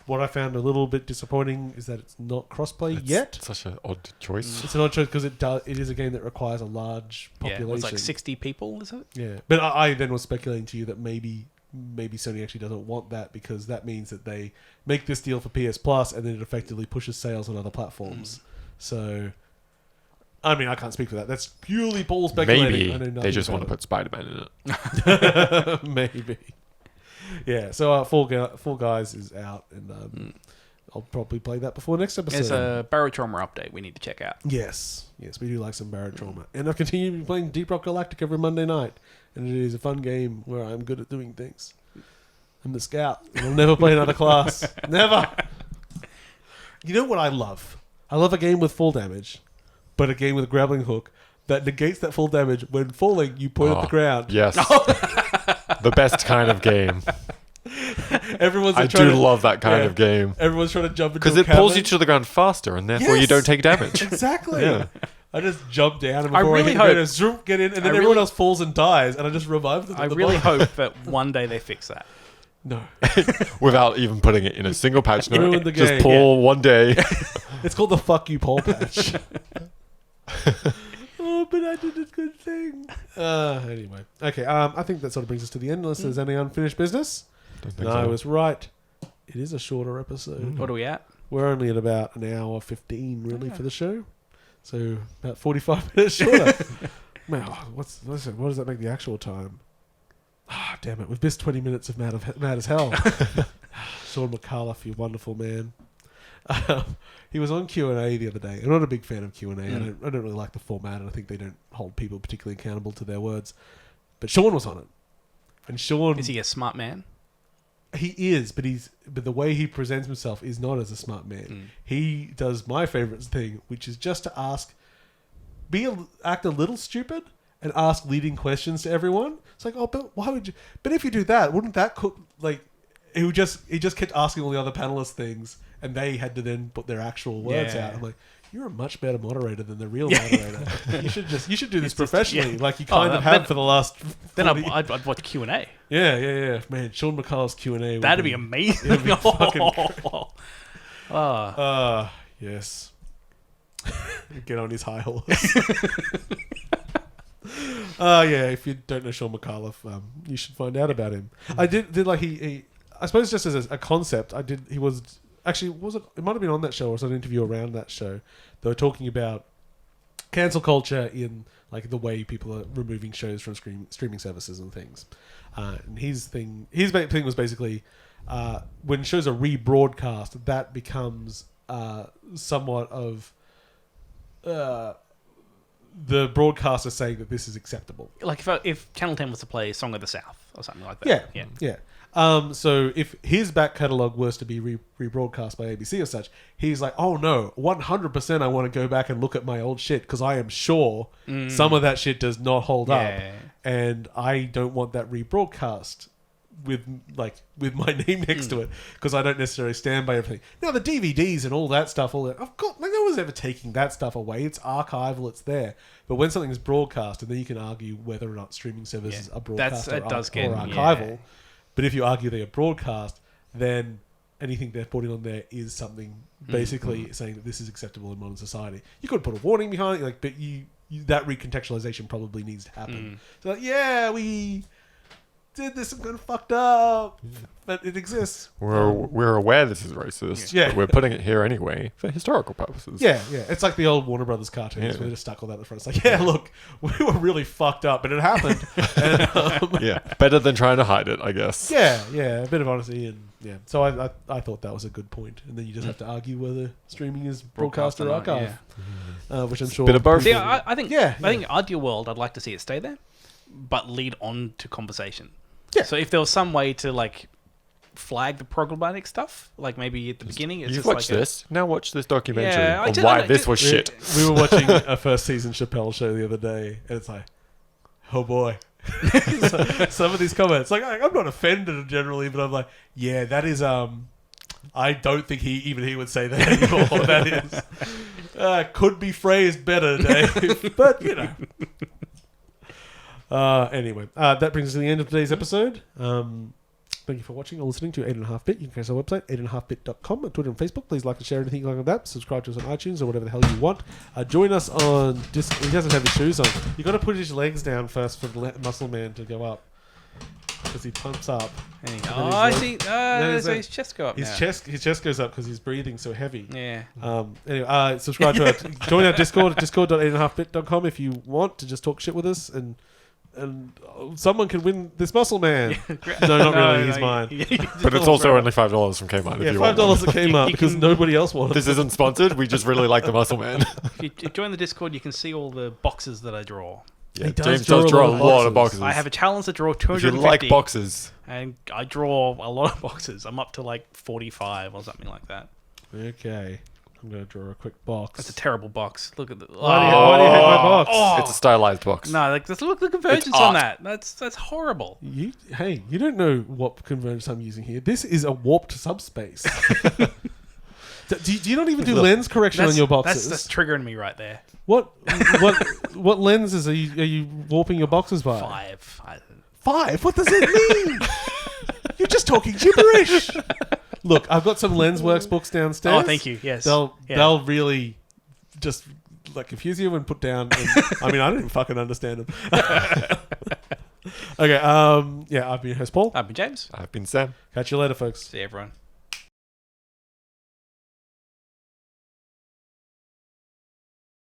What I found a little bit disappointing is that it's not crossplay It's yet. such an odd choice. It's an odd choice because it is a game that requires a large Yeah, population. it was like 60 people, is it? Yeah, but I then was speculating to you that maybe Sony actually doesn't want that because that means that they make this deal for PS Plus and then it effectively pushes sales on other platforms. So, I mean, I can't speak for that. That's purely Paul speculating. I know Maybe nothing they just want to about put Spider-Man in it. it. Maybe. Yeah, so Fall Guys is out and I'll probably play that before next episode. There's a Barotrauma update we need to check out. Yes, we do like some Barotrauma. And I've continued playing Deep Rock Galactic every Monday night. And it is a fun game where I'm good at doing things. I'm the scout. I'll never play another class. Never. You know what I love? I love a game with full damage, but a game with a grappling hook that negates that full damage. When falling, you point at the ground. Yes. The best kind of game. I do love that kind of game. Everyone's trying to jump into because it pulls you to the ground faster, and therefore you don't take damage. Exactly. Yeah. I just jump down, and before I hit the zoom, get in, and then everyone else falls and dies, and I just revive them. I really hope that one day they fix that. No. Without even putting it in a single patch note. Ruin the game. Just pull one day. It's called the Fuck You Poll patch. Oh, but I did a good thing. Anyway. Okay, I think that sort of brings us to the end, unless there's any unfinished business. No, I was right. It is a shorter episode. What are we at? We're only at about an hour 15, really, for the show. So, about 45 minutes shorter. Man, what does that make the actual time? Ah, damn it. We've missed 20 minutes of Mad as Hell. Sean McAuliffe, you wonderful man. He was on Q&A the other day. I'm not a big fan of Q&A. I don't really like the format, and I think they don't hold people particularly accountable to their words. But Sean was on it. And Sean... Is he a smart man? He is, but the way he presents himself is not as a smart man. He does my favourite thing, which is just to act a little stupid and ask leading questions to everyone. It's like, oh, but why would you? But if you do that, wouldn't that cook like? He just kept asking all the other panelists things, and they had to then put their actual words out. I'm like, you're a much better moderator than the real moderator. You should do this professionally, like you kind of have for the last. Then I'd watch Q&A. Yeah. Man, Sean McCullough's Q&A. That'd be amazing. It'd be fucking yes. Get on his high horse. If you don't know Sean McAuliffe, you should find out about him. I did like he I suppose just as a concept, he was actually, it might have been on that show or was an interview around that show. They were talking about cancel culture in like the way people are removing shows from streaming services and things. And his thing was basically when shows are rebroadcast, that becomes somewhat of the broadcaster saying that this is acceptable. Like if Channel 10 was to play Song of the South or something like that. Yeah. So if his back catalogue was to be rebroadcast by ABC or such, he's like, oh no, 100% I want to go back and look at my old shit because I am sure some of that shit does not hold up. And I don't want that rebroadcast with my name next to it because I don't necessarily stand by everything. Now the DVDs and all that stuff, I've got no one's ever taking that stuff away. It's archival, it's there. But when something is broadcast, and then you can argue whether or not streaming services are broadcast or archival. Yeah. But if you argue they are broadcast, then anything they're putting on there is something basically saying that this is acceptable in modern society. You could put a warning behind it, but you that recontextualization probably needs to happen. So we did this and kind of fucked up, but it exists. We're aware this is racist, but we're putting it here anyway for historical purposes. Yeah. It's like the old Warner Brothers cartoons where they just stuck all that in the front. It's like, look, we were really fucked up, but it happened. And, better than trying to hide it, I guess. Yeah, a bit of honesty, and So I thought that was a good point, and then you just have to argue whether streaming is broadcast or archive, which I'm sure. Bit of both. See, I think ideal world, I'd like to see it stay there, but lead on to conversation. Yeah. So if there was some way to like flag the problematic stuff, like maybe at the beginning, it's you've just watched like this. Now watch this documentary on why this was shit. We were watching a first season Chappelle show the other day, and it's like, oh boy. Some of these comments, like I'm not offended generally, but I'm like, that is I don't think he would say that anymore. That is could be phrased better, Dave, but you know. Anyway, that brings us to the end of today's episode. Thank you for watching or listening to 8.5bit. You can catch our website, 8.5bit.com, on Twitter and Facebook. Please like and share anything like that. Subscribe to us on iTunes or whatever the hell you want. Join us on Discord. He doesn't have his shoes on. You've got to put his legs down first for the muscle man to go up. Because he pumps up. I see. So his chest go up his chest goes up because he's breathing so heavy. Yeah. Anyway, subscribe to join our Discord, discord.8.5bit.com if you want to just talk shit with us and someone can win this muscle man. No, not really. He's mine. But it's also only $5 from Kmart if you want. $5 at Kmart because nobody else wanted. This isn't sponsored. We just really like the muscle man. If you join the Discord, you can see all the boxes that I draw. Yeah, He does James draw does a draw lot a of lot of boxes. boxes. I have a challenge to draw If you 250. like boxes, And I draw a lot of boxes. I'm up to like 45 or something like that. Okay. I'm going to draw a quick box. That's a terrible box. Look at the. Why do you hate my box? it's a stylized box. No, like look the convergence It's on art. that. That's horrible. You don't know what convergence I'm using here. This is a warped subspace. do you not even do Look, lens correction on your boxes? That's triggering me right there. What lenses are you warping your boxes by? 5. 5? What does it mean? You're just talking gibberish. Look, I've got some LensWorks books downstairs. Oh, thank you. Yes. They'll really just like confuse you and put down. And, I mean, I don't even fucking understand them. Okay. Yeah, I've been your host Paul. I've been James. I've been Sam. Catch you later, folks. See you, everyone.